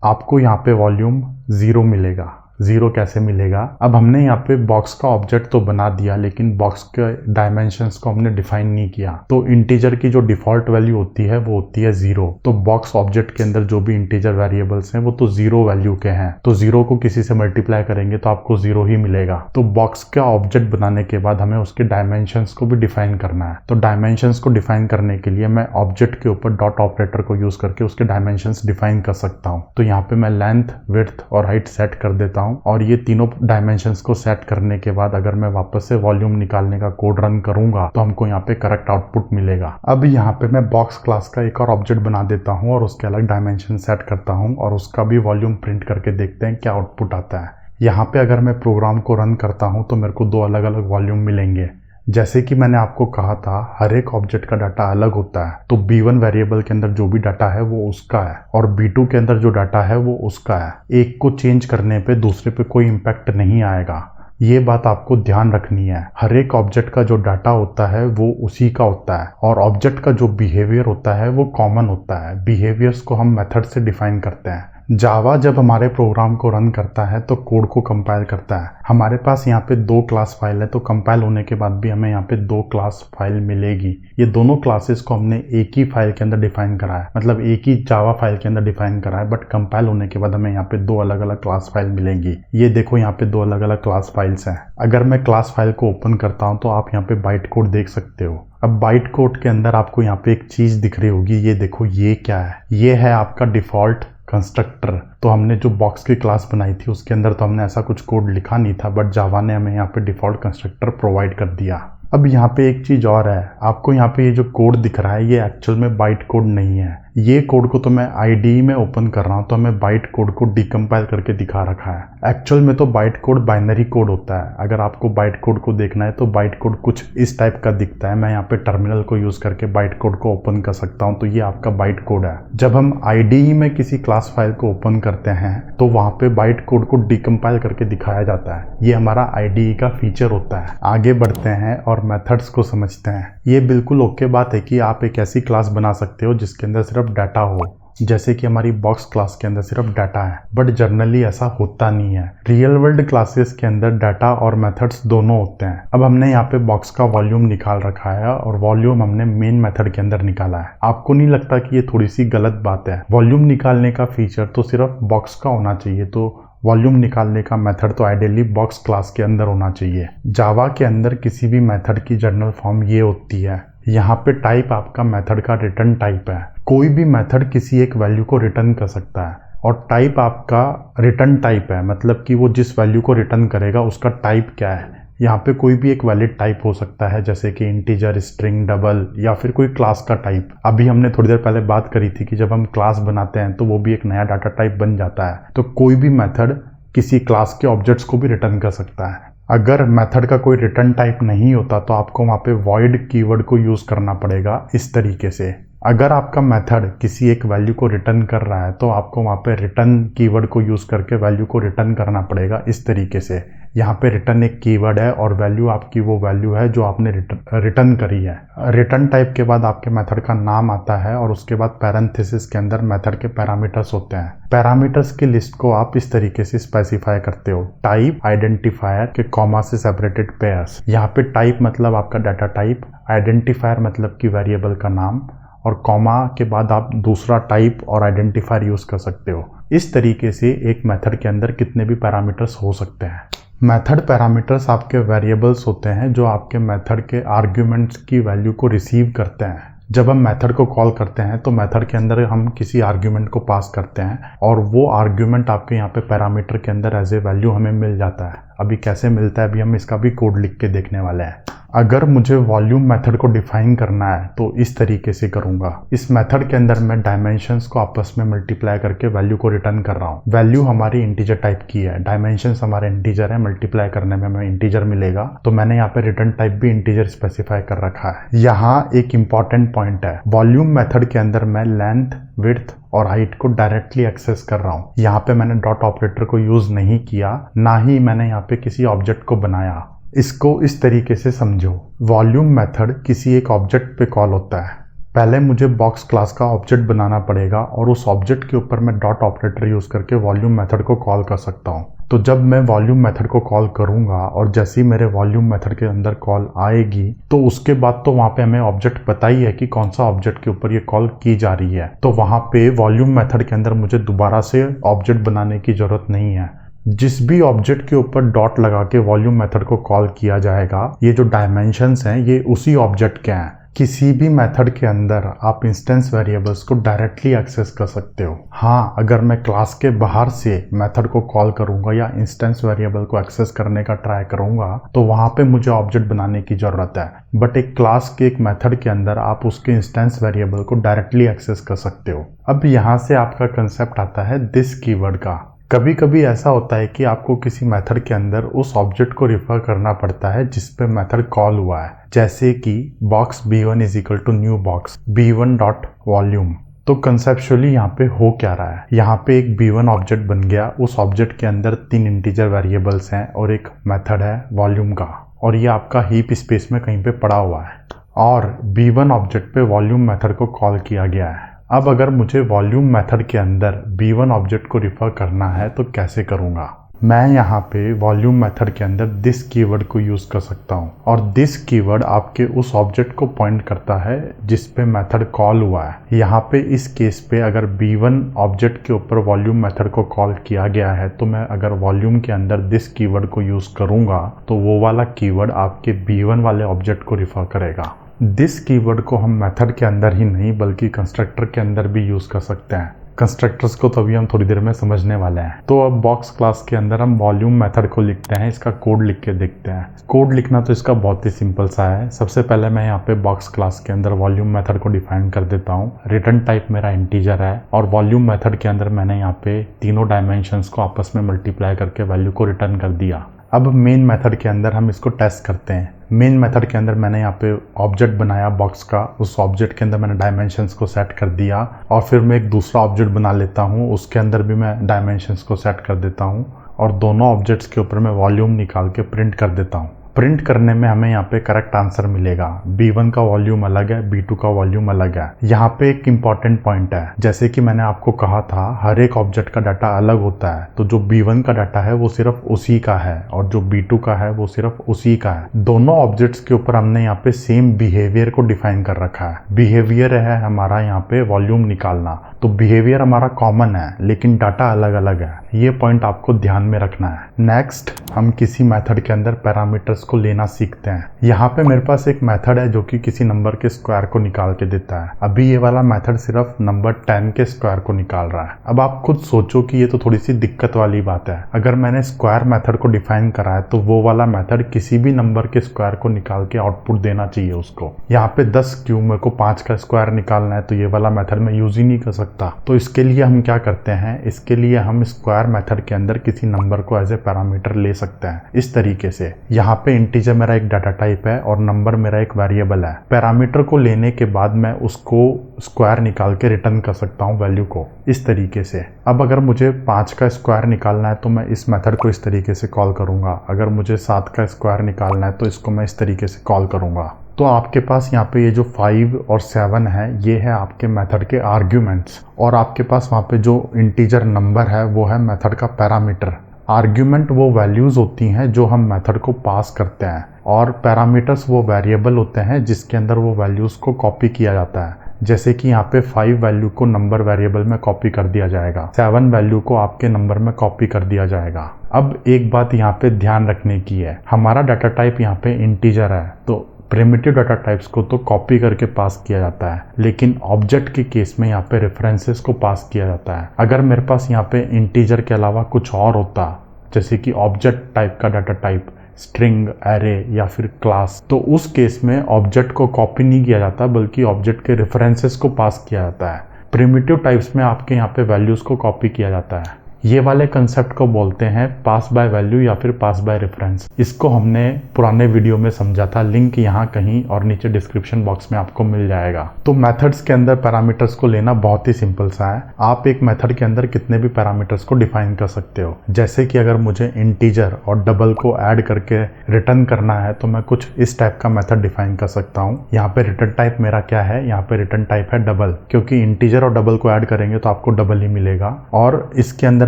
आपको यहाँ पे वॉल्यूम 0 मिलेगा। 0 कैसे मिलेगा? अब हमने यहाँ पे बॉक्स का ऑब्जेक्ट तो बना दिया, लेकिन बॉक्स के डायमेंशंस को हमने डिफाइन नहीं किया। तो इंटीजर की जो डिफॉल्ट वैल्यू होती है वो होती है 0। तो बॉक्स ऑब्जेक्ट के अंदर जो भी इंटीजर वेरिएबल्स हैं वो तो 0 वैल्यू के हैं। तो 0 को किसी से मल्टीप्लाई करेंगे तो आपको 0 ही मिलेगा। तो बॉक्स का ऑब्जेक्ट बनाने के बाद हमें उसके डायमेंशंस को भी डिफाइन करना है। तो डायमेंशंस को डिफाइन करने के लिए मैं ऑब्जेक्ट के ऊपर डॉट ऑपरेटर को यूज करके उसके डायमेंशंस डिफाइन कर सकता हूँ। तो यहाँ पे मैं लेंथ, विड्थ और हाइट सेट कर देता हूँ और ये तीनों डायमेंशंस को सेट करने के बाद अगर मैं वापस से वॉल्यूम निकालने का कोड रन करूंगा तो हमको यहाँ पे करेक्ट आउटपुट मिलेगा। अब यहाँ पे मैं बॉक्स क्लास का एक और ऑब्जेक्ट बना देता हूँ और उसके अलग डायमेंशन सेट करता हूँ और उसका भी वॉल्यूम प्रिंट करके देखते हैं क्या आउटपुट आता है। यहाँ पे अगर मैं प्रोग्राम को रन करता हूँ तो मेरे को 2 अलग अलग वॉल्यूम मिलेंगे। जैसे कि मैंने आपको कहा था हर एक ऑब्जेक्ट का डाटा अलग होता है। तो B1 वेरिएबल के अंदर जो भी डाटा है वो उसका है और B2 के अंदर जो डाटा है वो उसका है। एक को चेंज करने पे दूसरे पे कोई इम्पैक्ट नहीं आएगा। ये बात आपको ध्यान रखनी है। हर एक ऑब्जेक्ट का जो डाटा होता है वो उसी का होता है और ऑब्जेक्ट का जो बिहेवियर होता है वो कॉमन होता है। बिहेवियर्स को हम मेथड से डिफाइन करते हैं। जावा जब हमारे प्रोग्राम को रन करता है तो कोड को कंपाइल करता है। हमारे पास यहाँ पे 2 क्लास फाइल है, तो कंपाइल होने के बाद भी हमें यहाँ पे 2 क्लास फाइल मिलेगी। ये दोनों क्लासेस को हमने एक ही फाइल के अंदर डिफाइन करा है, मतलब एक ही जावा फाइल के अंदर डिफाइन करा है, बट कंपाइल होने के बाद हमें यहाँ पे 2 अलग अलग क्लास फाइल मिलेंगी। ये देखो यहाँ पे 2 अलग अलग क्लास फाइल्स हैं। अगर मैं क्लास फाइल को ओपन करता हूँ तो आप यहाँ पे बाइट कोड देख सकते हो। अब बाइट कोड के अंदर आपको यहाँ पे एक चीज दिख रही होगी, ये देखो ये क्या है? ये है आपका डिफॉल्ट कंस्ट्रक्टर। तो हमने जो बॉक्स की क्लास बनाई थी उसके अंदर तो हमने ऐसा कुछ कोड लिखा नहीं था, बट जावा ने हमें यहाँ पे डिफॉल्ट कंस्ट्रक्टर प्रोवाइड कर दिया। अब यहाँ पे एक चीज और है, आपको यहाँ पे ये जो कोड दिख रहा है ये एक्चुअल में बाइट कोड नहीं है। ये कोड को तो मैं IDE में ओपन कर रहा हूँ तो हमें बाइट कोड को डिकम्पाइल करके दिखा रखा है। एक्चुअल में तो बाइट कोड बाइनरी कोड होता है। अगर आपको बाइट कोड को देखना है तो बाइट कोड कुछ इस टाइप का दिखता है। मैं यहाँ पे टर्मिनल को यूज करके बाइट कोड को ओपन कर सकता हूँ। तो ये आपका बाइट कोड है। जब हम IDE में किसी क्लास फाइल को ओपन करते हैं तो वहाँ पे बाइट कोड को डिकम्पाइल करके दिखाया जाता है। ये हमारा IDE का फीचर होता है। आगे बढ़ते हैं और मेथड्स को समझते हैं। ये बिल्कुल ओके बात है कि आप एक ऐसी क्लास बना सकते हो जिसके अंदर सिर्फ डाटा हो, जैसे कि हमारी बॉक्स क्लास के अंदर सिर्फ डाटा है, बट जनरली ऐसा होता नहीं है। रियल वर्ल्ड क्लासेस के अंदर डाटा और मेथड्स दोनों होते हैं। अब हमने यहाँ पे बॉक्स का वॉल्यूम निकाल रखा है और वॉल्यूम हमने मेन मेथड के अंदर निकाला है। आपको नहीं लगता कि ये थोड़ी सी गलत बात है? वॉल्यूम निकालने का फीचर तो सिर्फ बॉक्स का होना चाहिए, तो वॉल्यूम निकालने का मेथड तो आइडियली बॉक्स क्लास के अंदर होना चाहिए। जावा के अंदर किसी भी मेथड की जनरल फॉर्म ये होती है। यहाँ पे टाइप आपका मेथड का रिटर्न टाइप है। कोई भी मेथड किसी एक वैल्यू को रिटर्न कर सकता है और टाइप आपका रिटर्न टाइप है, मतलब कि वो जिस वैल्यू को रिटर्न करेगा उसका टाइप क्या है। यहाँ पे कोई भी एक वैलिड टाइप हो सकता है, जैसे कि इंटीजर, स्ट्रिंग, डबल या फिर कोई क्लास का टाइप। अभी हमने थोड़ी देर पहले बात करी थी कि जब हम क्लास बनाते हैं तो वो भी एक नया डाटा टाइप बन जाता है। तो कोई भी मेथड किसी क्लास के ऑब्जेक्ट्स को भी रिटर्न कर सकता है। अगर मेथड का कोई रिटर्न टाइप नहीं होता तो आपको वहाँ पे वॉइड कीवर्ड को यूज करना पड़ेगा इस तरीके से। अगर आपका मेथड किसी एक वैल्यू को रिटर्न कर रहा है तो आपको वहाँ पे रिटर्न कीवर्ड को यूज करके वैल्यू को रिटर्न करना पड़ेगा इस तरीके से। यहाँ पे रिटर्न एक कीवर्ड है और वैल्यू आपकी वो वैल्यू है जो आपने रिटर्न करी है। रिटर्न टाइप के बाद आपके मेथड का नाम आता है और उसके बाद पैरेंथेसिस के अंदर मेथड के पैरामीटर्स होते हैं। पैरामीटर्स की लिस्ट को आप इस तरीके से स्पेसिफाई करते हो, टाइप आइडेंटिफायर के कॉमा से सेपरेटेड पेयर्स। यहाँ पे टाइप मतलब आपका डाटा टाइप, आइडेंटिफायर मतलब कि वेरिएबल का नाम, और कॉमा के बाद आप दूसरा टाइप और आइडेंटिफायर यूज कर सकते हो। इस तरीके से एक मेथड के अंदर कितने भी पैरामीटर्स हो सकते हैं। मेथड पैरामीटर्स आपके वेरिएबल्स होते हैं जो आपके मेथड के आर्ग्यूमेंट्स की वैल्यू को रिसीव करते हैं। जब हम मेथड को कॉल करते हैं तो मेथड के अंदर हम किसी आर्ग्यूमेंट को पास करते हैं और वो आर्ग्यूमेंट आपके यहाँ पे पैरामीटर के अंदर एज ए वैल्यू हमें मिल जाता है। अभी कैसे मिलता है, अभी हम इसका भी कोड लिख के देखने वाले हैं। अगर मुझे वॉल्यूम मेथड को डिफाइन करना है तो इस तरीके से करूंगा। इस मेथड के अंदर मैं डायमेंशंस को आपस में मल्टीप्लाई करके वैल्यू को रिटर्न कर रहा हूँ। वैल्यू हमारी इंटीजर टाइप की है, डायमेंशंस हमारे इंटीजर है, मल्टीप्लाई करने में हमें इंटीजर मिलेगा, तो मैंने यहाँ पे रिटर्न टाइप भी इंटीजर स्पेसिफाई कर रखा है। यहाँ एक इंपॉर्टेंट पॉइंट है, वॉल्यूम मेथड के अंदर मैं लेंथ, विड्थ और हाइट को डायरेक्टली एक्सेस कर रहा हूँ। यहाँ पे मैंने डॉट ऑपरेटर को यूज नहीं किया, ना ही मैंने यहाँ पे किसी ऑब्जेक्ट को बनाया। इसको इस तरीके से समझो, वॉल्यूम मेथड किसी एक ऑब्जेक्ट पे कॉल होता है। पहले मुझे बॉक्स क्लास का ऑब्जेक्ट बनाना पड़ेगा और उस ऑब्जेक्ट के ऊपर मैं डॉट ऑपरेटर यूज करके वॉल्यूम मेथड को कॉल कर सकता हूँ। तो जब मैं वॉल्यूम मेथड को कॉल करूंगा और जैसे ही मेरे वॉल्यूम मेथड के अंदर कॉल आएगी तो उसके बाद तो वहां पे हमें ऑब्जेक्ट पता ही है कि कौन सा ऑब्जेक्ट के ऊपर ये कॉल की जा रही है, तो वहां पे वॉल्यूम मेथड के अंदर मुझे दोबारा से ऑब्जेक्ट बनाने की जरूरत नहीं है। जिस भी ऑब्जेक्ट के ऊपर डॉट लगा के वॉल्यूम मेथड को कॉल किया जाएगा, ये जो डायमेंशंस हैं ये उसी ऑब्जेक्ट के हैं। किसी भी मेथड के अंदर आप इंस्टेंस वेरिएबल्स को डायरेक्टली एक्सेस कर सकते हो। हाँ, अगर मैं क्लास के बाहर से मेथड को कॉल करूंगा या इंस्टेंस वेरिएबल को एक्सेस करने का ट्राई करूंगा तो वहां पे मुझे ऑब्जेक्ट बनाने की जरूरत है, बट एक क्लास के एक मेथड के अंदर आप उसके इंस्टेंस वेरिएबल को डायरेक्टली एक्सेस कर सकते हो। अब यहाँ से आपका कंसेप्ट आता है दिस कीवर्ड का। कभी कभी ऐसा होता है कि आपको किसी मेथड के अंदर उस ऑब्जेक्ट को रिफर करना पड़ता है जिस पे मेथड कॉल हुआ है, जैसे कि box b1 is equal to new box b1 dot volume. तो कंसेप्चुअली यहाँ पे हो क्या रहा है, यहाँ पे एक b1 ऑब्जेक्ट बन गया, उस ऑब्जेक्ट के अंदर 3 इंटीजर वेरिएबल्स हैं और एक मेथड है वॉल्यूम का, और ये आपका हीप स्पेस में कहीं पे पड़ा हुआ है और b1 ऑब्जेक्ट पे वॉल्यूम मेथड को कॉल किया गया है। अब अगर मुझे वॉल्यूम मेथड के अंदर b1 ऑब्जेक्ट को रिफर करना है तो कैसे करूंगा? मैं यहाँ पे वॉल्यूम मेथड के अंदर दिस कीवर्ड को यूज कर सकता हूँ और दिस कीवर्ड आपके उस ऑब्जेक्ट को पॉइंट करता है जिस पे मेथड कॉल हुआ है। यहाँ पे इस केस पे अगर b1 ऑब्जेक्ट के ऊपर वॉल्यूम मेथड को कॉल किया गया है तो मैं अगर वॉल्यूम के अंदर दिस कीवर्ड को यूज करूंगा तो वो वाला कीवर्ड आपके b1 वाले ऑब्जेक्ट को रिफर करेगा। दिस कीवर्ड को हम मेथड के अंदर ही नहीं बल्कि कंस्ट्रक्टर के अंदर भी यूज कर सकते हैं। कंस्ट्रक्टर्स को तो अभी हम थोड़ी देर में समझने वाले हैं। तो अब बॉक्स क्लास के अंदर हम वॉल्यूम मेथड को लिखते हैं, इसका कोड लिख के देखते हैं। कोड लिखना तो इसका बहुत ही सिंपल सा है। सबसे पहले मैं यहाँ पे बॉक्स क्लास के अंदर वॉल्यूम मेथड को डिफाइन कर देता हूँ। रिटर्न टाइप मेरा इंटीजर है और वॉल्यूम मेथड के अंदर मैंने यहाँ पे तीनों डायमेंशंस को आपस में मल्टीप्लाई करके वैल्यू को रिटर्न कर दिया। अब मेन मेथड के अंदर हम इसको टेस्ट करते हैं। मेन मेथड के अंदर मैंने यहाँ पे ऑब्जेक्ट बनाया बॉक्स का, उस ऑब्जेक्ट के अंदर मैंने डायमेंशंस को सेट कर दिया और फिर मैं एक दूसरा ऑब्जेक्ट बना लेता हूँ, उसके अंदर भी मैं डायमेंशंस को सेट कर देता हूँ और दोनों ऑब्जेक्ट्स के ऊपर मैं वॉल्यूम निकाल के प्रिंट कर देता हूँ। प्रिंट करने में हमें यहाँ पे करेक्ट आंसर मिलेगा। b1 का वॉल्यूम अलग है, b2 का वॉल्यूम अलग है। यहाँ पे एक इम्पॉर्टेंट पॉइंट है, जैसे कि मैंने आपको कहा था हर एक ऑब्जेक्ट का डाटा अलग होता है, तो जो b1 का डाटा है वो सिर्फ उसी का है और जो b2 का है वो सिर्फ उसी का है। दोनों ऑब्जेक्ट्स के ऊपर हमने यहाँ पे सेम बिहेवियर को डिफाइन कर रखा है। बिहेवियर है हमारा यहाँ पे वॉल्यूम निकालना, तो बिहेवियर हमारा कॉमन है लेकिन डाटा अलग अलग है। ये पॉइंट आपको ध्यान में रखना है। नेक्स्ट हम किसी मेथड के अंदर पैरामीटर्स को लेना सीखते हैं। यहाँ पे मेरे पास एक मेथड है जो कि किसी नंबर के स्क्वायर को निकाल के देता है। अभी ये वाला मेथड सिर्फ नंबर 10 के स्क्वायर को निकाल रहा है। अब आप खुद सोचो कि ये तो थोड़ी सी दिक्कत वाली बात है। अगर मैंने स्क्वायर मेथड को डिफाइन करा है तो वो वाला मेथड किसी भी नंबर के स्क्वायर को निकाल के आउटपुट देना चाहिए उसको। यहाँ पे 10 क्यों, मेरे को 5 का स्क्वायर निकालना है तो ये वाला मेथड मैं यूज ही नहीं कर सकता। तो इसके लिए हम क्या करते हैं, इसके लिए हम स्क्वायर मेथड के अंदर किसी नंबर को एज ए पैरामीटर ले सकते हैं इस तरीके से। यहाँ पे इंटीजर मेरा एक डाटा टाइप है और नंबर मेरा एक वेरिएबल है। पैरामीटर को लेने के बाद मैं उसको स्क्वायर निकाल के रिटर्न कर सकता हूँ वैल्यू को इस तरीके से। अब अगर मुझे 5 का स्क्वायर निकालना है तो मैं इस मेथड को इस तरीके से कॉल करूंगा। अगर मुझे 7 का स्क्वायर निकालना है तो इसको मैं इस तरीके से कॉल करूंगा। तो आपके पास यहाँ पे ये जो 5 और 7 है ये है आपके मेथड के आर्ग्यूमेंट्स और आपके पास वहाँ पे जो इंटीजर नंबर है वो है मेथड का पैरामीटर। आर्ग्यूमेंट वो वैल्यूज होती हैं जो हम मेथड को पास करते हैं और पैरामीटर्स वो वेरिएबल होते हैं जिसके अंदर वो वैल्यूज को कॉपी किया जाता है। जैसे कि यहाँ पे 5 वैल्यू को नंबर वेरिएबल में कॉपी कर दिया जाएगा, 7 वैल्यू को आपके नंबर में कॉपी कर दिया जाएगा। अब एक बात यहाँ पे ध्यान रखने की है, हमारा डाटा टाइप यहाँ पे इंटीजर है तो प्रिमिटिव डाटा टाइप्स को तो कॉपी करके पास किया जाता है, लेकिन ऑब्जेक्ट के केस में यहाँ पे रेफरेंसेस को पास किया जाता है। अगर मेरे पास यहाँ पे इंटीजर के अलावा कुछ और होता, जैसे कि ऑब्जेक्ट टाइप का डाटा टाइप स्ट्रिंग, एरे या फिर क्लास, तो उस केस में ऑब्जेक्ट को कॉपी नहीं किया जाता बल्कि ऑब्जेक्ट के रेफरेंसेस को पास किया जाता है। प्रिमिटिव टाइप्स में आपके यहाँ पे वैल्यूज़ को कॉपी किया जाता है। ये वाले कंसेप्ट को बोलते हैं पास बाय वैल्यू या फिर पास बाय रेफरेंस। इसको हमने पुराने वीडियो में समझा था, लिंक यहाँ कहीं और नीचे डिस्क्रिप्शन बॉक्स में आपको मिल जाएगा। तो मेथड्स के अंदर पैरामीटर्स को लेना बहुत ही सिंपल सा है। आप एक मेथड के अंदर कितने भी पैरामीटर्स को डिफाइन कर सकते हो। जैसे कि अगर मुझे इंटीजर और डबल को ऐड करके रिटर्न करना है तो मैं कुछ इस टाइप का मेथड डिफाइन कर सकता हूँ। यहाँ पे रिटर्न टाइप मेरा क्या है, यहाँ पे रिटर्न टाइप है डबल, क्योंकि इंटीजर और डबल को ऐड करेंगे तो आपको डबल ही मिलेगा। और इसके अंदर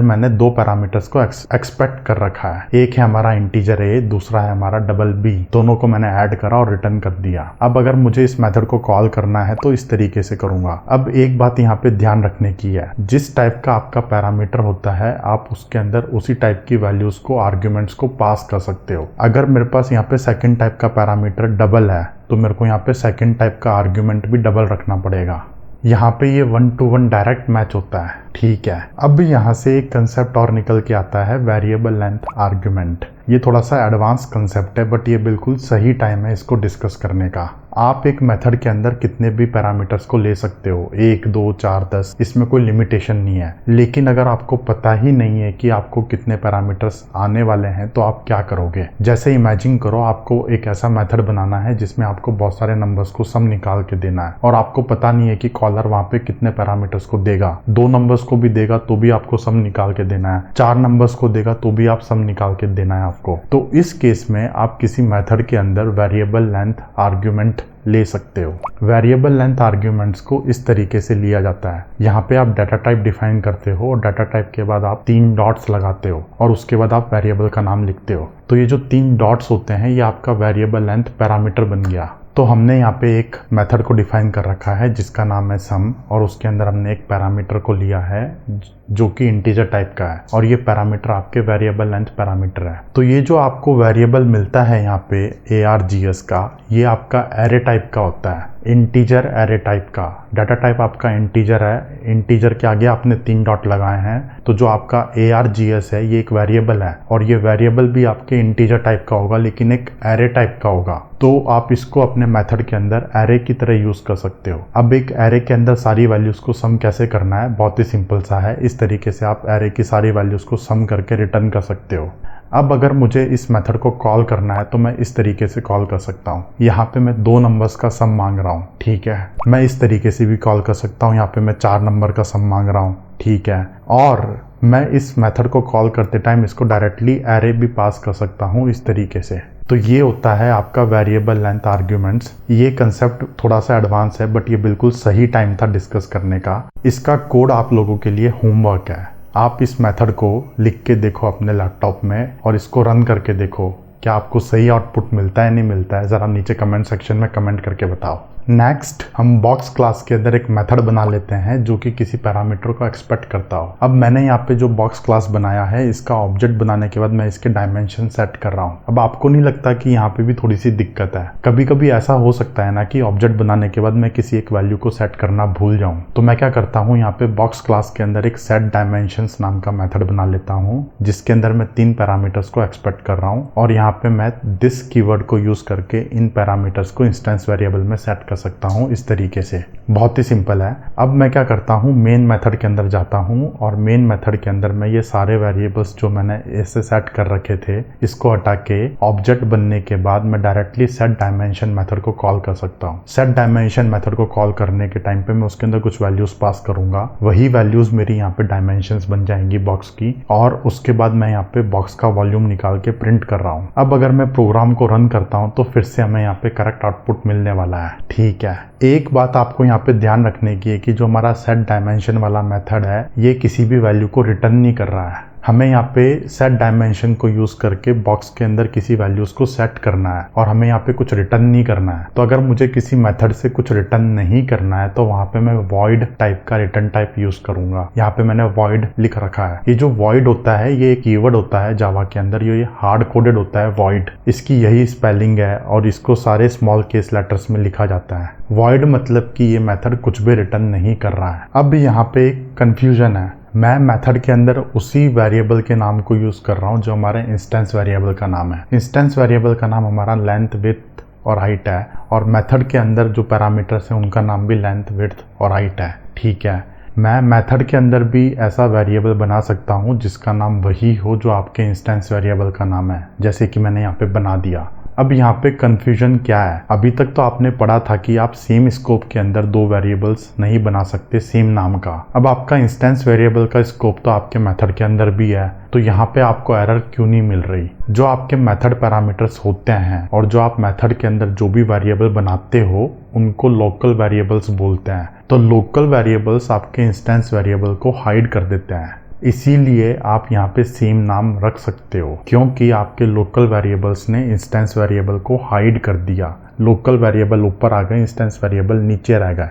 मैंने दो पैरामीटर्स को एक्सपेक्ट कर रखा है, एक है हमारा इंटीजर ए, दूसरा है हमारा डबल बी। दोनों को मैंने ऐड करा और रिटर्न कर दिया। अब अगर मुझे इस मेथड को कॉल करना है तो इस तरीके से करूंगा। अब एक बात यहाँ पे ध्यान रखने की है, जिस टाइप का आपका पैरामीटर होता है आप उसके अंदर उसी टाइप की वैल्यूज को, आर्ग्यूमेंट्स को पास कर सकते हो। अगर मेरे पास यहाँ पे सेकंड टाइप का पैरामीटर डबल है तो मेरे को यहाँ पे सेकंड टाइप का आर्ग्यूमेंट भी डबल रखना पड़ेगा। यहाँ पे ये 1 to 1 डायरेक्ट मैच होता है, ठीक है। अब यहाँ से एक कंसेप्ट और निकल के आता है, वेरिएबल लेंथ आर्ग्यूमेंट। ये थोड़ा सा एडवांस कंसेप्ट है बट ये बिल्कुल सही टाइम है इसको डिस्कस करने का। आप एक मेथड के अंदर कितने भी पैरामीटर्स को ले सकते हो, 1, 2, 4, 10, इसमें कोई लिमिटेशन नहीं है। लेकिन अगर आपको पता ही नहीं है कि आपको कितने पैरामीटर्स आने वाले हैं तो आप क्या करोगे। जैसे इमेजिन करो आपको एक ऐसा मेथड बनाना है जिसमें आपको बहुत सारे नंबर्स को सम निकाल के देना है और आपको पता नहीं है कि कॉलर वहाँ पे कितने पैरामीटर्स को देगा। 2 नंबर्स को भी देगा तो भी आपको सम निकाल के देना है, 4 नंबर्स को देगा तो भी आप सम निकाल के देना है आपको। तो इस केस में आप किसी मेथड के अंदर वेरिएबल लेंथ आर्ग्यूमेंट ले सकते हो। वेरिएबल लेंथ आर्ग्यूमेंट्स को इस तरीके से लिया जाता है, यहाँ पे आप डाटा टाइप डिफाइन करते हो और डाटा टाइप के बाद आप 3 डॉट्स लगाते हो और उसके बाद आप वेरिएबल का नाम लिखते हो। तो ये जो 3 डॉट्स होते हैं ये आपका वेरिएबल लेंथ पैरामीटर बन गया। तो हमने यहाँ पे एक मेथड को डिफाइन कर रखा है जिसका नाम है सम और उसके अंदर हमने एक पैरामीटर को लिया है जो कि इंटीजर टाइप का है और ये पैरामीटर आपके वेरिएबल लेंथ पैरामीटर है। तो ये जो आपको वेरिएबल मिलता है यहाँ पे ARGS का, ये आपका एरे टाइप का होता है, इंटीजर एरे टाइप का। डाटा टाइप आपका इंटीजर है, इंटीजर के आगे आपने 3 डॉट लगाए हैं। तो जो आपका ARGS है ये एक वेरिएबल है और ये वेरिएबल भी आपके इंटीजर टाइप का होगा लेकिन एक एरे टाइप का होगा। तो आप इसको अपने मेथड के अंदर एरे की तरह यूज कर सकते हो। अब एक एरे के अंदर सारी वैल्यूज को सम कैसे करना है, बहुत ही सिंपल सा है। इस तरीके से आप एरे की सारी वैल्यूज को सम करके रिटर्न कर सकते हो। अब अगर मुझे इस मेथड को कॉल करना है तो मैं इस तरीके से कॉल कर सकता हूँ। यहाँ पे मैं 2 नंबर्स का सम मांग रहा हूँ, ठीक है। मैं इस तरीके से भी कॉल कर सकता हूँ, यहाँ पे मैं 4 नंबर का सम मांग रहा हूँ, ठीक है। और मैं इस मेथड को कॉल करते टाइम इसको डायरेक्टली एरे भी पास कर सकता हूँ इस तरीके से। तो ये होता है आपका वेरिएबल लेंथ आर्ग्यूमेंट्स। ये कंसेप्ट थोड़ा सा एडवांस है बट ये बिल्कुल सही टाइम था डिस्कस करने का। इसका कोड आप लोगों के लिए होमवर्क है। आप इस मेथड को लिख के देखो अपने लैपटॉप में और इसको रन करके देखो क्या आपको सही आउटपुट मिलता है नहीं मिलता है। ज़रा नीचे कमेंट सेक्शन में कमेंट करके बताओ। नेक्स्ट हम बॉक्स क्लास के अंदर एक मेथड बना लेते हैं जो कि किसी पैरामीटर को एक्सपेक्ट करता हो। अब मैंने यहाँ पे जो बॉक्स क्लास बनाया है इसका ऑब्जेक्ट बनाने के बाद मैं इसके डायमेंशन सेट कर रहा हूँ। अब आपको नहीं लगता कि यहाँ पे भी थोड़ी सी दिक्कत है? कभी कभी ऐसा हो सकता है ना कि ऑब्जेक्ट बनाने के बाद मैं किसी एक वैल्यू को सेट करना भूल जाऊँ। तो मैं क्या करता हूँ, यहाँ पे बॉक्स क्लास के अंदर एक सेट डायमेंशंस नाम का मेथड बना लेता हूँ जिसके अंदर मैं 3 पैरामीटर्स को एक्सपेक्ट कर रहा हूँ और यहाँ पे मैं दिस कीवर्ड को यूज करके इन पैरामीटर्स को इंस्टेंस वेरिएबल में सेट कर सकता हूँ इस तरीके से। बहुत ही सिंपल है। अब मैं क्या करता हूँ, मेन मेथड के अंदर जाता हूँ और मेन मेथड के अंदर मैं ये सारे वेरिएबल्स जो मैंने ऐसे सेट कर रखे थे इसको हटा के ऑब्जेक्ट बनने के बाद मैं डायरेक्टली सेट डायमेंशन मेथड को कॉल कर सकता हूँ। सेट डायमेंशन मेथड को कॉल करने के टाइम पे मैं उसके अंदर कुछ वैल्यूज पास करूंगा, वही वैल्यूज मेरी यहाँ पे डायमेंशंस बन जाएंगी बॉक्स की और उसके बाद मैं यहाँ पे बॉक्स का वॉल्यूम निकाल के प्रिंट कर रहा हूँ। अब अगर मैं प्रोग्राम को रन करता हूँ तो फिर से हमें यहाँ पे करेक्ट आउटपुट मिलने वाला है, ठीक है। एक बात आपको यहाँ पे ध्यान रखने की है कि जो हमारा सेट डायमेंशन वाला मेथड है ये किसी भी वैल्यू को रिटर्न नहीं कर रहा है। हमें यहाँ पे सेट डायमेंशन को यूज करके बॉक्स के अंदर किसी वैल्यूज को सेट करना है और हमें यहाँ पे कुछ रिटर्न नहीं करना है। तो अगर मुझे किसी मेथड से कुछ रिटर्न नहीं करना है तो वहाँ पे मैं वॉइड टाइप का रिटर्न टाइप यूज करूंगा। यहाँ पे मैंने वॉइड लिख रखा है। ये जो वॉइड होता है ये एक कीवर्ड होता है जावा के अंदर, ये हार्ड कोडेड होता है वॉइड। इसकी यही स्पेलिंग है और इसको सारे स्मॉल केस लेटर्स में लिखा जाता है। वॉइड मतलब कि ये मेथड कुछ भी रिटर्न नहीं कर रहा है। अब यहाँ पे एक कंफ्यूजन है। मैं मेथड के अंदर उसी वेरिएबल के नाम को यूज़ कर रहा हूँ जो हमारे इंस्टेंस वेरिएबल का नाम है। इंस्टेंस वेरिएबल का नाम हमारा लेंथ, विड्थ और हाइट है, और मेथड के अंदर जो पैरामीटर्स हैं उनका नाम भी लेंथ, विड्थ और हाइट है। ठीक है, मैं मेथड के अंदर भी ऐसा वेरिएबल बना सकता हूँ जिसका नाम वही हो जो आपके इंस्टेंस वेरिएबल का नाम है, जैसे कि मैंने यहाँ पे बना दिया। अब यहाँ पे कन्फ्यूजन क्या है? अभी तक तो आपने पढ़ा था कि आप सेम स्कोप के अंदर दो वेरिएबल्स नहीं बना सकते सेम नाम का। अब आपका इंस्टेंस वेरिएबल का स्कोप तो आपके मेथड के अंदर भी है, तो यहाँ पे आपको एरर क्यों नहीं मिल रही? जो आपके मेथड पैरामीटर्स होते हैं और जो आप मेथड के अंदर जो भी वेरिएबल बनाते हो उनको लोकल वेरिएबल्स बोलते हैं। तो लोकल वेरिएबल्स आपके इंस्टेंस वेरिएबल को हाइड कर देते हैं, इसीलिए आप यहाँ पे सेम नाम रख सकते हो, क्योंकि आपके लोकल वेरिएबल्स ने इंस्टेंस वेरिएबल को हाइड कर दिया। लोकल वेरिएबल ऊपर आ गए, इंस्टेंस वेरिएबल नीचे रह गए।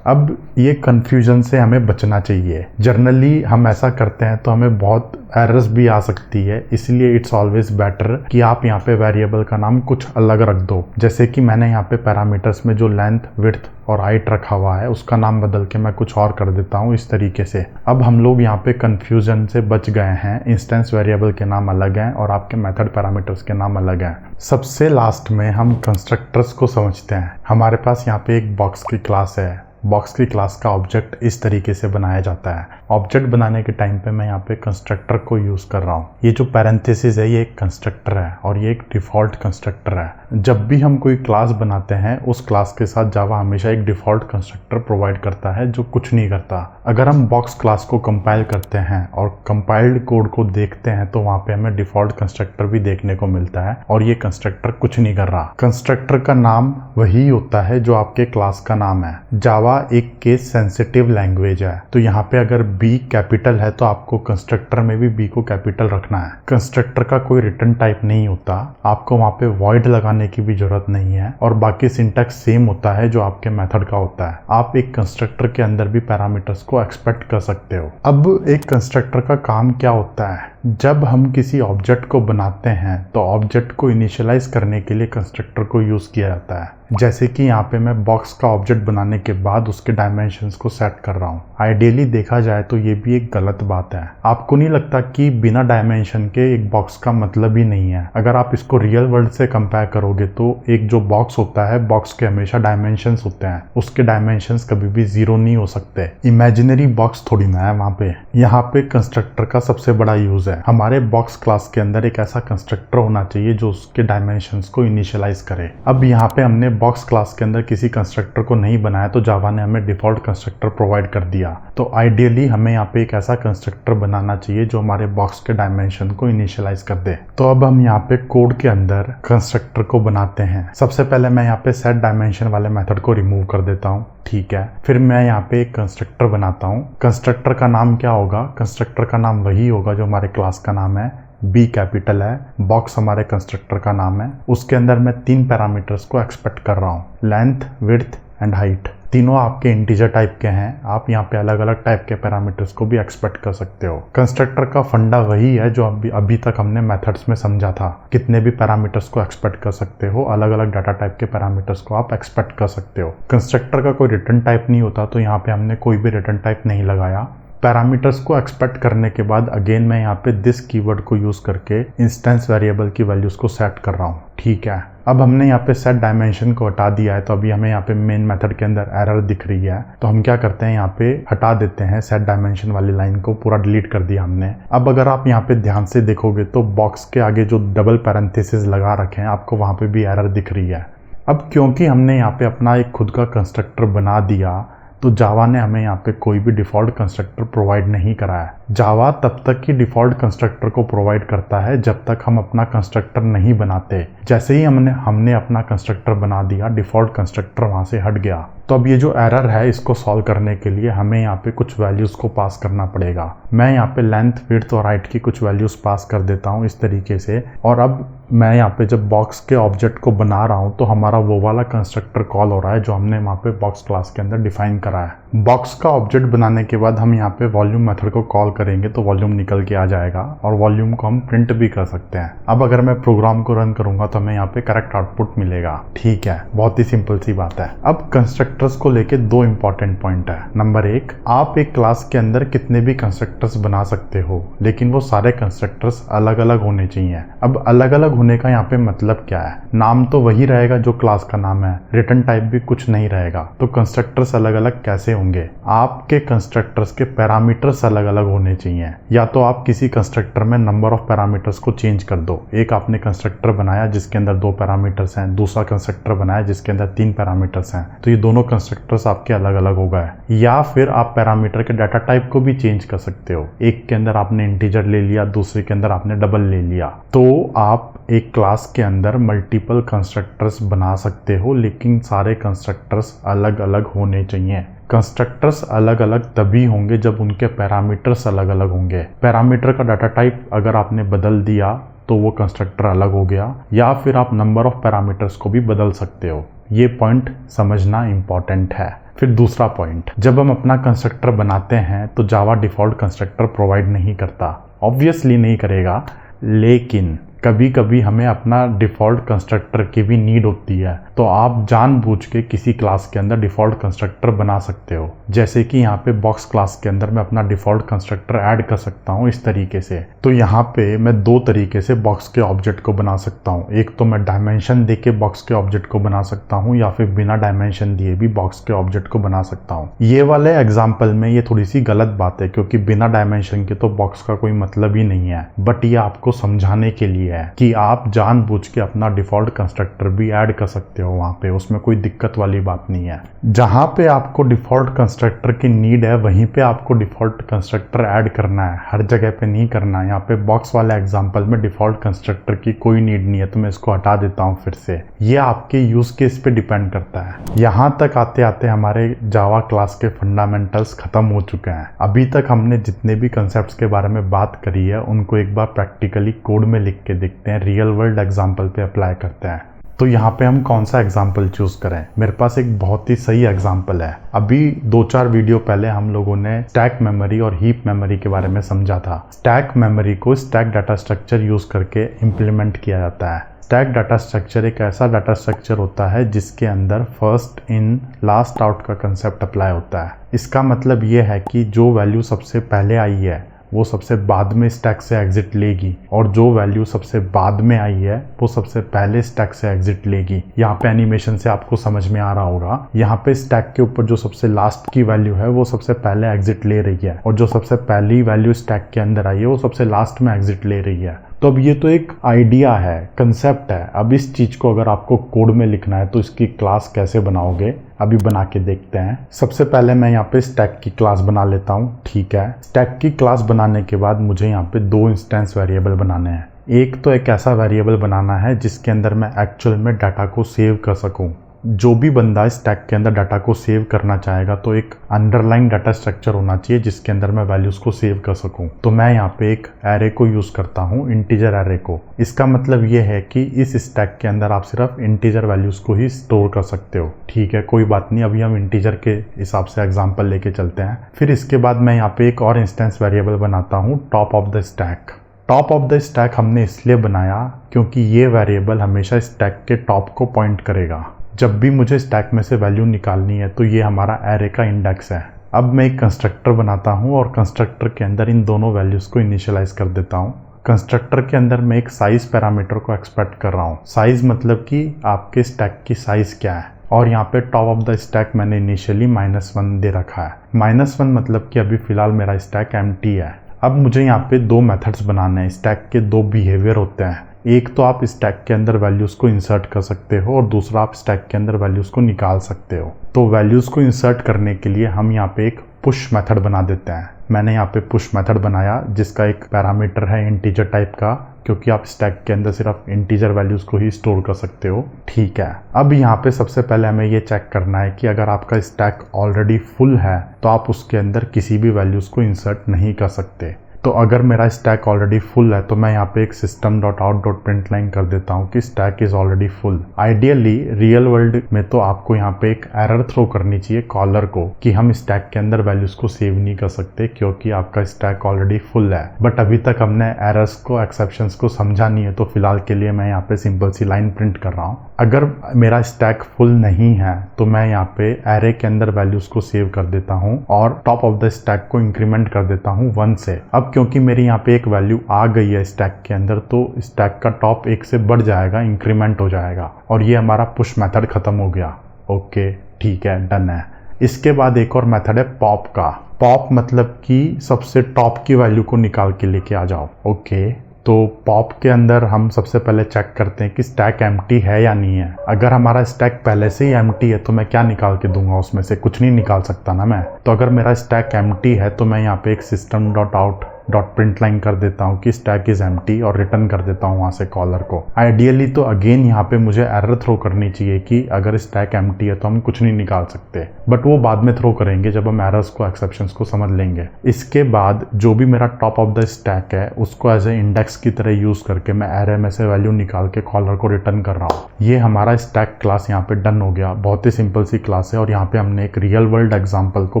अब ये कन्फ्यूजन से हमें बचना चाहिए। जनरली हम ऐसा करते हैं तो हमें बहुत एरर्स भी आ सकती है, इसलिए इट्स ऑलवेज बेटर कि आप यहाँ पे वेरिएबल का नाम कुछ अलग रख दो। जैसे कि मैंने यहाँ पे पैरामीटर्स में जो लेंथ, विड्थ और हाइट रखा हुआ है उसका नाम बदल के मैं कुछ और कर देता हूँ इस तरीके से। अब हम लोग यहाँ पे कन्फ्यूजन से बच गए हैं। इंस्टेंस वेरिएबल के नाम अलग हैं और आपके मेथड पैरामीटर्स के नाम अलग हैं। सबसे लास्ट में हम कंस्ट्रक्टर्स को समझते हैं। हमारे पास यहाँ पे एक बॉक्स की क्लास है। बॉक्स की क्लास का ऑब्जेक्ट इस तरीके से बनाया जाता है। ऑब्जेक्ट बनाने के टाइम पे मैं यहाँ पे कंस्ट्रक्टर को यूज़ कर रहा हूँ। ये जो पैरेंथेसिस है ये एक कंस्ट्रक्टर है और ये एक डिफ़ॉल्ट कंस्ट्रक्टर है। जब भी हम कोई क्लास बनाते हैं उस क्लास के साथ जावा हमेशा एक डिफ़ॉल्ट कंस्ट्रक्टर प्रोवाइड करता है जो कुछ नहीं करता। अगर हम बॉक्स क्लास को कंपाइल करते हैं और कंपाइल्ड कोड को देखते हैं तो वहाँ पे हमें डिफ़ॉल्ट कंस्ट्रक्टर भी देखने को मिलता है और ये कंस्ट्रक्टर कुछ नहीं कर रहा। कंस्ट्रक्टर का नाम वही होता है जो आपके क्लास का नाम है। जावा एक केस सेंसिटिव लैंग्वेज है, तो यहाँ पे अगर बी कैपिटल है तो आपको कंस्ट्रक्टर में भी बी को कैपिटल रखना है। कंस्ट्रक्टर का कोई रिटर्न टाइप नहीं होता, आपको वहाँ पे वॉइड लगाने की भी जरूरत नहीं है और बाकी सिंटैक्स सेम होता है जो आपके मेथड का होता है। आप एक कंस्ट्रक्टर के अंदर भी पैरामीटर्स को एक्सपेक्ट कर सकते हो। अब एक कंस्ट्रक्टर का काम क्या होता है? जब हम किसी ऑब्जेक्ट को बनाते हैं तो ऑब्जेक्ट को इनिशियलाइज करने के लिए कंस्ट्रक्टर को यूज़ किया जाता है। जैसे कि यहाँ पे मैं बॉक्स का ऑब्जेक्ट बनाने के बाद उसके डायमेंशंस को सेट कर रहा हूँ। आइडियली देखा जाए तो ये भी एक गलत बात है। आपको नहीं लगता कि बिना डायमेंशन के एक बॉक्स का मतलब ही नहीं है? अगर आप इसको रियल वर्ल्ड से कंपेयर करोगे तो एक जो बॉक्स होता है, बॉक्स के हमेशा डायमेंशंस होते हैं, उसके डायमेंशंस कभी भी जीरो नहीं हो सकते। इमेजिनरी बॉक्स थोड़ी ना है वहाँ पे। यहाँ पे कंस्ट्रक्टर का सबसे बड़ा यूज है। हमारे बॉक्स क्लास के अंदर एक ऐसा कंस्ट्रक्टर होना चाहिए जो उसके डायमेंशंस को इनिशियलाइज करे। अब यहाँ पे हमने बॉक्स क्लास के अंदर किसी कंस्ट्रक्टर को नहीं बनाया तो जावा ने हमें डिफॉल्ट कंस्ट्रक्टर प्रोवाइड कर दिया। तो आइडियली हमें यहाँ पे एक ऐसा कंस्ट्रक्टर बनाना चाहिए जो हमारे बॉक्स के डायमेंशन को इनिशियलाइज कर दे। तो अब हम यहाँ पे कोड के अंदर कंस्ट्रक्टर को बनाते हैं। सबसे पहले मैं यहाँ पे सेट डायमेंशन वाले मेथड को रिमूव कर देता हूँ। ठीक है, फिर मैं यहाँ पे एक कंस्ट्रक्टर बनाता हूँ। कंस्ट्रक्टर का नाम क्या होगा? कंस्ट्रक्टर का नाम वही होगा जो हमारे क्लास का नाम है। बी कैपिटल है, बॉक्स हमारे कंस्ट्रक्टर का नाम है। उसके अंदर मैं 3 पैरामीटर्स को एक्सपेक्ट कर रहा हूँ, लेंथ, विड्थ एंड हाइट। तीनों आपके इंटीजर टाइप के हैं। आप यहाँ पे अलग अलग टाइप के पैरामीटर्स को भी एक्सपेक्ट कर सकते हो। कंस्ट्रक्टर का फंडा वही है जो अभी तक हमने मेथड्स में समझा था। कितने भी पैरामीटर्स को एक्सपेक्ट कर सकते हो, अलग अलग डाटा टाइप के पैरामीटर्स को आप एक्सपेक्ट कर सकते हो। कंस्ट्रक्टर का कोई रिटर्न टाइप नहीं होता, तो यहाँ पे हमने कोई भी रिटर्न टाइप नहीं लगाया। पैरामीटर्स को एक्सपेक्ट करने के बाद अगेन मैं यहाँ पे दिस कीवर्ड को यूज़ करके इंस्टेंस वेरिएबल की वैल्यूज़ को सेट कर रहा हूँ। ठीक है, अब हमने यहाँ पे सेट डायमेंशन को हटा दिया है, तो अभी हमें यहाँ पे मेन मेथड के अंदर एरर दिख रही है। तो हम क्या करते हैं, यहाँ पे हटा देते हैं सेट डायमेंशन वाली लाइन को, पूरा डिलीट कर दिया हमने। अब अगर आप यहाँ पे ध्यान से देखोगे तो बॉक्स के आगे जो डबल पैरेंथेसिस लगा रखे हैं, आपको वहाँ पे भी एरर दिख रही है। अब क्योंकि हमने यहाँ पे अपना एक खुद का कंस्ट्रक्टर बना दिया, तो जावा ने हमें यहाँ पे कोई भी डिफ़ॉल्ट कंस्ट्रक्टर प्रोवाइड नहीं करा है। जावा तब तक ही डिफ़ॉल्ट कंस्ट्रक्टर को प्रोवाइड करता है जब तक हम अपना कंस्ट्रक्टर नहीं बनाते। जैसे ही हमने अपना कंस्ट्रक्टर बना दिया, डिफ़ॉल्ट कंस्ट्रक्टर वहाँ से हट गया। तो अब ये जो एरर है इसको सॉल्व करने के लिए हमें यहाँ पे कुछ वैल्यूज़ को पास करना पड़ेगा। मैं यहाँ पे लेंथ, विड्थ और हाइट की कुछ वैल्यूज़ पास कर देता हूँ इस तरीके से। और अब मैं यहाँ पे जब बॉक्स के ऑब्जेक्ट को बना रहा हूँ तो हमारा वो वाला कंस्ट्रक्टर कॉल हो रहा है जो हमने वहाँ पे बॉक्स क्लास के अंदर डिफाइन करा है। बॉक्स का ऑब्जेक्ट बनाने के बाद हम यहाँ पे वॉल्यूम मेथड को कॉल करेंगे तो वॉल्यूम निकल के आ जाएगा और वॉल्यूम को हम प्रिंट भी कर सकते हैं। अब अगर मैं प्रोग्राम को रन करूंगा तो हमें यहाँ पे करेक्ट आउटपुट मिलेगा। ठीक है, बहुत ही सिंपल सी बात है। अब कंस्ट्रक्टर्स को लेके दो इंपॉर्टेंट पॉइंट है। नंबर एक, आप एक क्लास के अंदर कितने भी कंस्ट्रक्टर्स बना सकते हो, लेकिन वो सारे कंस्ट्रक्टर्स अलग अलग होने चाहिए। अब अलग अलग होने का यहाँ पे मतलब क्या है? नाम तो वही रहेगा जो क्लास का नाम है, रिटर्न टाइप भी कुछ नहीं रहेगा। तो कंस्ट्रक्टर्स अलग अलग कैसे होंगे? आपके कंस्ट्रक्टर्स के पैरामीटर्स अलग अलग होने चाहिए। या तो आप किसी कंस्ट्रक्टर में नंबर ऑफ पैरामीटर्स को चेंज कर दो। एक आपने कंस्ट्रक्टर बनाया जिसके अंदर 2 पैरामीटर्स हैं, दूसरा कंस्ट्रक्टर बनाया जिसके अंदर 3 पैरामीटर्स हैं, तो ये दोनों कंस्ट्रक्टर्स आपके अलग अलग हो गए। या फिर आप पैरामीटर के डाटा टाइप को भी चेंज कर सकते हो। एक के अंदर आपने इंटीजर ले लिया, दूसरे के अंदर आपने डबल ले लिया। तो आप एक क्लास के अंदर मल्टीपल कंस्ट्रक्टर्स बना सकते हो, लेकिन सारे कंस्ट्रक्टर्स अलग अलग होने चाहिए। कंस्ट्रक्टर्स अलग अलग तभी होंगे जब उनके पैरामीटर्स अलग अलग होंगे। पैरामीटर का डाटा टाइप अगर आपने बदल दिया तो वो कंस्ट्रक्टर अलग हो गया, या फिर आप नंबर ऑफ पैरामीटर्स को भी बदल सकते हो। ये पॉइंट समझना इंपॉर्टेंट है। फिर दूसरा पॉइंट, जब हम अपना कंस्ट्रक्टर बनाते हैं तो जावा डिफ़ॉल्ट कंस्ट्रक्टर प्रोवाइड नहीं करता। ऑब्वियसली नहीं करेगा, लेकिन कभी कभी हमें अपना डिफ़ॉल्ट कंस्ट्रक्टर की भी नीड होती है, तो आप जानबूझ के किसी क्लास के अंदर डिफ़ॉल्ट कंस्ट्रक्टर बना सकते हो। जैसे कि यहाँ पे बॉक्स क्लास के अंदर मैं अपना डिफ़ॉल्ट कंस्ट्रक्टर ऐड कर सकता हूँ इस तरीके से। तो यहाँ पे मैं 2 तरीके से बॉक्स के ऑब्जेक्ट को बना सकता हूँ। एक तो मैं डायमेंशन दे के बॉक्स के ऑब्जेक्ट को बना सकता हूँ, या फिर बिना डायमेंशन दिए भी बॉक्स के ऑब्जेक्ट को बना सकता हूँ। ये वाले एग्जाम्पल में ये थोड़ी सी गलत बात है, क्योंकि बिना डायमेंशन के तो बॉक्स का कोई मतलब ही नहीं है। बट ये आपको समझाने के लिए है कि आप जानबूझ के अपना डिफ़ॉल्ट कंस्ट्रक्टर भी ऐड कर सकते हो वहाँ पे, उसमें कोई दिक्कत वाली बात नहीं है। जहाँ पे आपको डिफ़ॉल्ट कंस्ट्रक्टर की नीड है वहीं पे आपको डिफ़ॉल्ट कंस्ट्रक्टर ऐड करना है, हर जगह पे नहीं करना है। यहाँ पे बॉक्स वाले एग्जाम्पल में डिफ़ॉल्ट कंस्ट्रक्टर की कोई नीड नहीं है, तो मैं इसको हटा देता हूँ फिर से। ये आपके यूज़ केस पे डिपेंड करता है। यहाँ तक आते आते हमारे जावा क्लास के फंडामेंटल्स खत्म हो चुके हैं। अभी तक हमने जितने भी कंसेप्ट्स के बारे में बात करी है उनको एक बार प्रैक्टिकली कोड में लिख के देखते हैं, रियल वर्ल्ड एग्जाम्पल पे अप्लाई करते हैं। तो यहाँ पे हम कौन सा एग्जाम्पल चूज करें? मेरे पास एक बहुत ही सही एग्जाम्पल है। अभी 2-4 वीडियो पहले हम लोगों ने स्टैक मेमोरी और हीप मेमोरी के बारे में समझा था। स्टैक मेमोरी को स्टैक डाटा स्ट्रक्चर यूज करके इम्प्लीमेंट किया जाता है। स्टैक डाटा स्ट्रक्चर एक ऐसा डाटा स्ट्रक्चर होता है जिसके अंदर फर्स्ट इन लास्ट आउट का कंसेप्ट अप्लाई होता है। इसका मतलब ये है कि जो वैल्यू सबसे पहले आई है वो सबसे बाद में स्टैक से एग्जिट लेगी, और जो वैल्यू सबसे बाद में आई है वो सबसे पहले स्टैक से एग्जिट लेगी। यहाँ पे एनिमेशन से आपको समझ में आ रहा होगा, यहाँ पे स्टैक के ऊपर जो सबसे लास्ट की वैल्यू है वो सबसे पहले एग्जिट ले रही है, और जो सबसे पहली वैल्यू स्टैक के अंदर आई है वो सबसे लास्ट में एग्जिट ले रही है। तो अब ये तो एक आइडिया है, कंसेप्ट है। अब इस चीज़ को अगर आपको कोड में लिखना है तो इसकी क्लास कैसे बनाओगे, अभी बना के देखते हैं। सबसे पहले मैं यहाँ पे स्टैक की क्लास बना लेता हूँ। ठीक है, स्टैक की क्लास बनाने के बाद मुझे यहाँ पे 2 इंस्टेंस वेरिएबल बनाने हैं। एक तो एक ऐसा वेरिएबल बनाना है जिसके अंदर मैं एक्चुअल में डाटा को सेव कर सकूँ। जो भी बंदा स्टैक के अंदर डाटा को सेव करना चाहेगा तो एक अंडरलाइन डाटा स्ट्रक्चर होना चाहिए जिसके अंदर मैं वैल्यूज़ को सेव कर सकूं। तो मैं यहाँ पे एक एरे को यूज़ करता हूँ, इंटीजर एरे को। इसका मतलब ये है कि इस स्टैक के अंदर आप सिर्फ इंटीजर वैल्यूज़ को ही स्टोर कर सकते हो। ठीक है, कोई बात नहीं, अभी हम इंटीजर के हिसाब से एग्जाम्पल लेके चलते हैं। फिर इसके बाद मैं यहाँ पे एक और इंस्टेंस वेरिएबल बनाता हूँ, top of the stack. Top of the stack हमने इसलिए बनाया क्योंकि ये वेरिएबल हमेशा स्टैक के टॉप को पॉइंट करेगा। जब भी मुझे स्टैक में से वैल्यू निकालनी है तो ये हमारा एरे का इंडेक्स है। अब मैं एक कंस्ट्रक्टर बनाता हूँ और कंस्ट्रक्टर के अंदर इन दोनों वैल्यूज़ को इनिशियलाइज कर देता हूँ। कंस्ट्रक्टर के अंदर मैं एक साइज़ पैरामीटर को एक्सपेक्ट कर रहा हूँ। साइज़ मतलब कि आपके स्टैक की साइज़ क्या है, और यहाँ पे टॉप ऑफ द स्टैक मैंने इनिशियली -1 दे रखा है। -1 मतलब कि अभी फ़िलहाल मेरा स्टैक एम्प्टी है। अब मुझे यहाँ पे 2 मेथड्स बनाने हैं। स्टैक के 2 बिहेवियर होते हैं। एक तो आप स्टैक के अंदर वैल्यूज़ को इंसर्ट कर सकते हो और दूसरा आप स्टैक के अंदर वैल्यूज़ को निकाल सकते हो। तो वैल्यूज़ को इंसर्ट करने के लिए हम यहाँ पे एक पुश मेथड बना देते हैं। मैंने यहाँ पे पुश मेथड बनाया जिसका एक पैरामीटर है इंटीजर टाइप का, क्योंकि आप स्टैक के अंदर सिर्फ इंटीजर वैल्यूज़ को ही स्टोर कर सकते हो। ठीक है, अब यहाँ पे सबसे पहले हमें ये चेक करना है कि अगर आपका स्टैक ऑलरेडी फुल है तो आप उसके अंदर किसी भी वैल्यूज़ को इंसर्ट नहीं कर सकते। तो तो अगर मेरा स्टैक ऑलरेडी फुल है तो मैं यहाँ पे एक system.out.println कर देता हूँ कि stack is already full. Ideally real world में तो आपको यहाँ पे एक एरर थ्रो करनी चाहिए कॉलर को कि हम स्टैक के अंदर वैल्यूज को सेव नहीं कर सकते क्योंकि आपका स्टैक ऑलरेडी फुल है। बट अभी तक हमने एरर्स को, एक्सेप्शंस को समझा नहीं है, तो फिलहाल के लिए मैं यहाँ पे सिंपल सी लाइन प्रिंट कर रहा हूँ। अगर मेरा स्टैक फुल नहीं है तो मैं यहाँ पे एरे के अंदर वैल्यूज को सेव कर देता हूँ और टॉप ऑफ द स्टैक को इंक्रीमेंट कर देता हूँ 1 से। अब क्योंकि मेरी यहाँ पे एक वैल्यू आ गई है स्टैक के अंदर तो स्टैक का टॉप 1 से बढ़ जाएगा, इंक्रीमेंट हो जाएगा और ये हमारा पुश मेथड खत्म हो गया। ओके ठीक है, डन है। इसके बाद एक और मेथड है पॉप का। पॉप मतलब कि सबसे टॉप की वैल्यू को निकाल के लेके आ जाओ। ओके, तो पॉप के अंदर हम सबसे पहले चेक करते हैं कि स्टैक एम्प्टी है या नहीं है। अगर हमारा स्टैक पहले से ही एम्प्टी है तो मैं क्या निकाल के दूंगा, उसमें से कुछ नहीं निकाल सकता ना मैं। तो अगर मेरा स्टैक एम्प्टी है तो मैं यहाँ पे एक system.out.println कर देता हूँ कि स्टैक इज एम्प्टी और रिटर्न कर देता हूँ वहाँ से कॉलर को। आइडियली तो अगेन यहाँ पे मुझे एरर थ्रो करनी चाहिए कि अगर स्टैक एम्प्टी है तो हम कुछ नहीं निकाल सकते, बट वो बाद में थ्रो करेंगे जब हम एरर्स को, एक्सेप्शंस को समझ लेंगे। इसके बाद जो भी मेरा टॉप ऑफ द स्टैक है उसको एज ए इंडेक्स की तरह यूज करके मैं एरे में से वैल्यू निकाल के कॉलर को रिटर्न कर रहा हूँ। ये हमारा स्टैक क्लास यहाँ पे डन हो गया। बहुत ही सिंपल सी क्लास है और यहाँ पे हमने एक रियल वर्ल्ड एग्जांपल को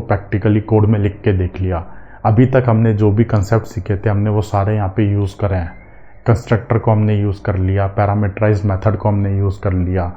प्रैक्टिकली कोड में लिख के देख लिया। अभी तक हमने जो भी कंसेप्ट सीखे थे हमने वो सारे यहाँ पे यूज़ करे हैं। कंस्ट्रक्टर को हमने यूज़ कर लिया, पैरामीटराइज्ड मेथड को हमने यूज़ कर लिया।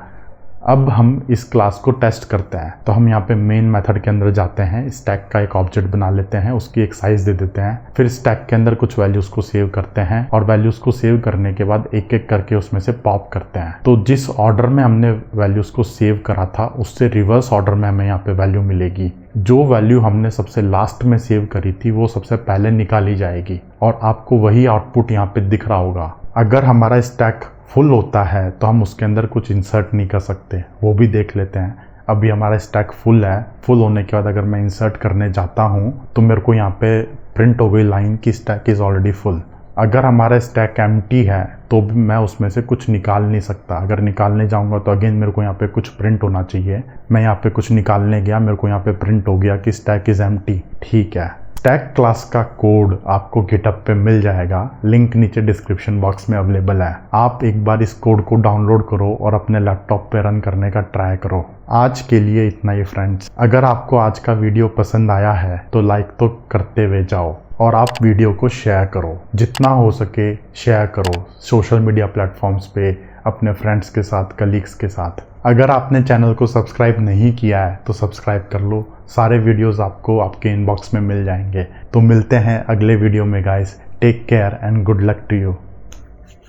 अब हम इस क्लास को टेस्ट करते हैं। तो हम यहाँ पे मेन मेथड के अंदर जाते हैं, स्टैक का एक ऑब्जेक्ट बना लेते हैं, उसकी एक साइज दे देते हैं, फिर स्टैक के अंदर कुछ वैल्यूज को सेव करते हैं और वैल्यूज को सेव करने के बाद एक एक करके उसमें से पॉप करते हैं। तो जिस ऑर्डर में हमने वैल्यूज को सेव करा था उससे रिवर्स ऑर्डर में हमें यहाँ पे वैल्यू मिलेगी। जो वैल्यू हमने सबसे लास्ट में सेव करी थी वो सबसे पहले निकाली जाएगी और आपको वही आउटपुट यहाँ पे दिख रहा होगा। अगर हमारा स्टैक फुल होता है तो हम उसके अंदर कुछ इंसर्ट नहीं कर सकते, वो भी देख लेते हैं। अभी हमारा स्टैक फुल है, फुल होने के बाद अगर मैं इंसर्ट करने जाता हूँ तो मेरे को यहाँ पे प्रिंट हो गई लाइन कि स्टैक इज़ ऑलरेडी फुल। अगर हमारा स्टैक एम्प्टी है तो भी मैं उसमें से कुछ निकाल नहीं सकता। अगर निकालने जाऊंगा तो अगेन मेरे को यहाँ पे कुछ प्रिंट होना चाहिए। मैं यहाँ पे कुछ निकालने गया, मेरे को यहाँ पे प्रिंट हो गया कि स्टैक इज़ एम्प्टी। ठीक है, स्टैक क्लास का कोड आपको गिटहब पे मिल जाएगा, लिंक नीचे डिस्क्रिप्शन बॉक्स में अवेलेबल है। आप एक बार इस कोड को डाउनलोड करो और अपने लैपटॉप पे रन करने का ट्राई करो। आज के लिए इतना ही फ्रेंड्स। अगर आपको आज का वीडियो पसंद आया है तो लाइक तो करते हुए जाओ और आप वीडियो को शेयर करो, जितना हो सके शेयर करो सोशल मीडिया प्लेटफॉर्म्स पे, अपने फ्रेंड्स के साथ, कलीग्स के साथ। अगर आपने चैनल को सब्सक्राइब नहीं किया है तो सब्सक्राइब कर लो, सारे वीडियोस आपको आपके इनबॉक्स में मिल जाएंगे। तो मिलते हैं अगले वीडियो में guys. Take care and good luck to you.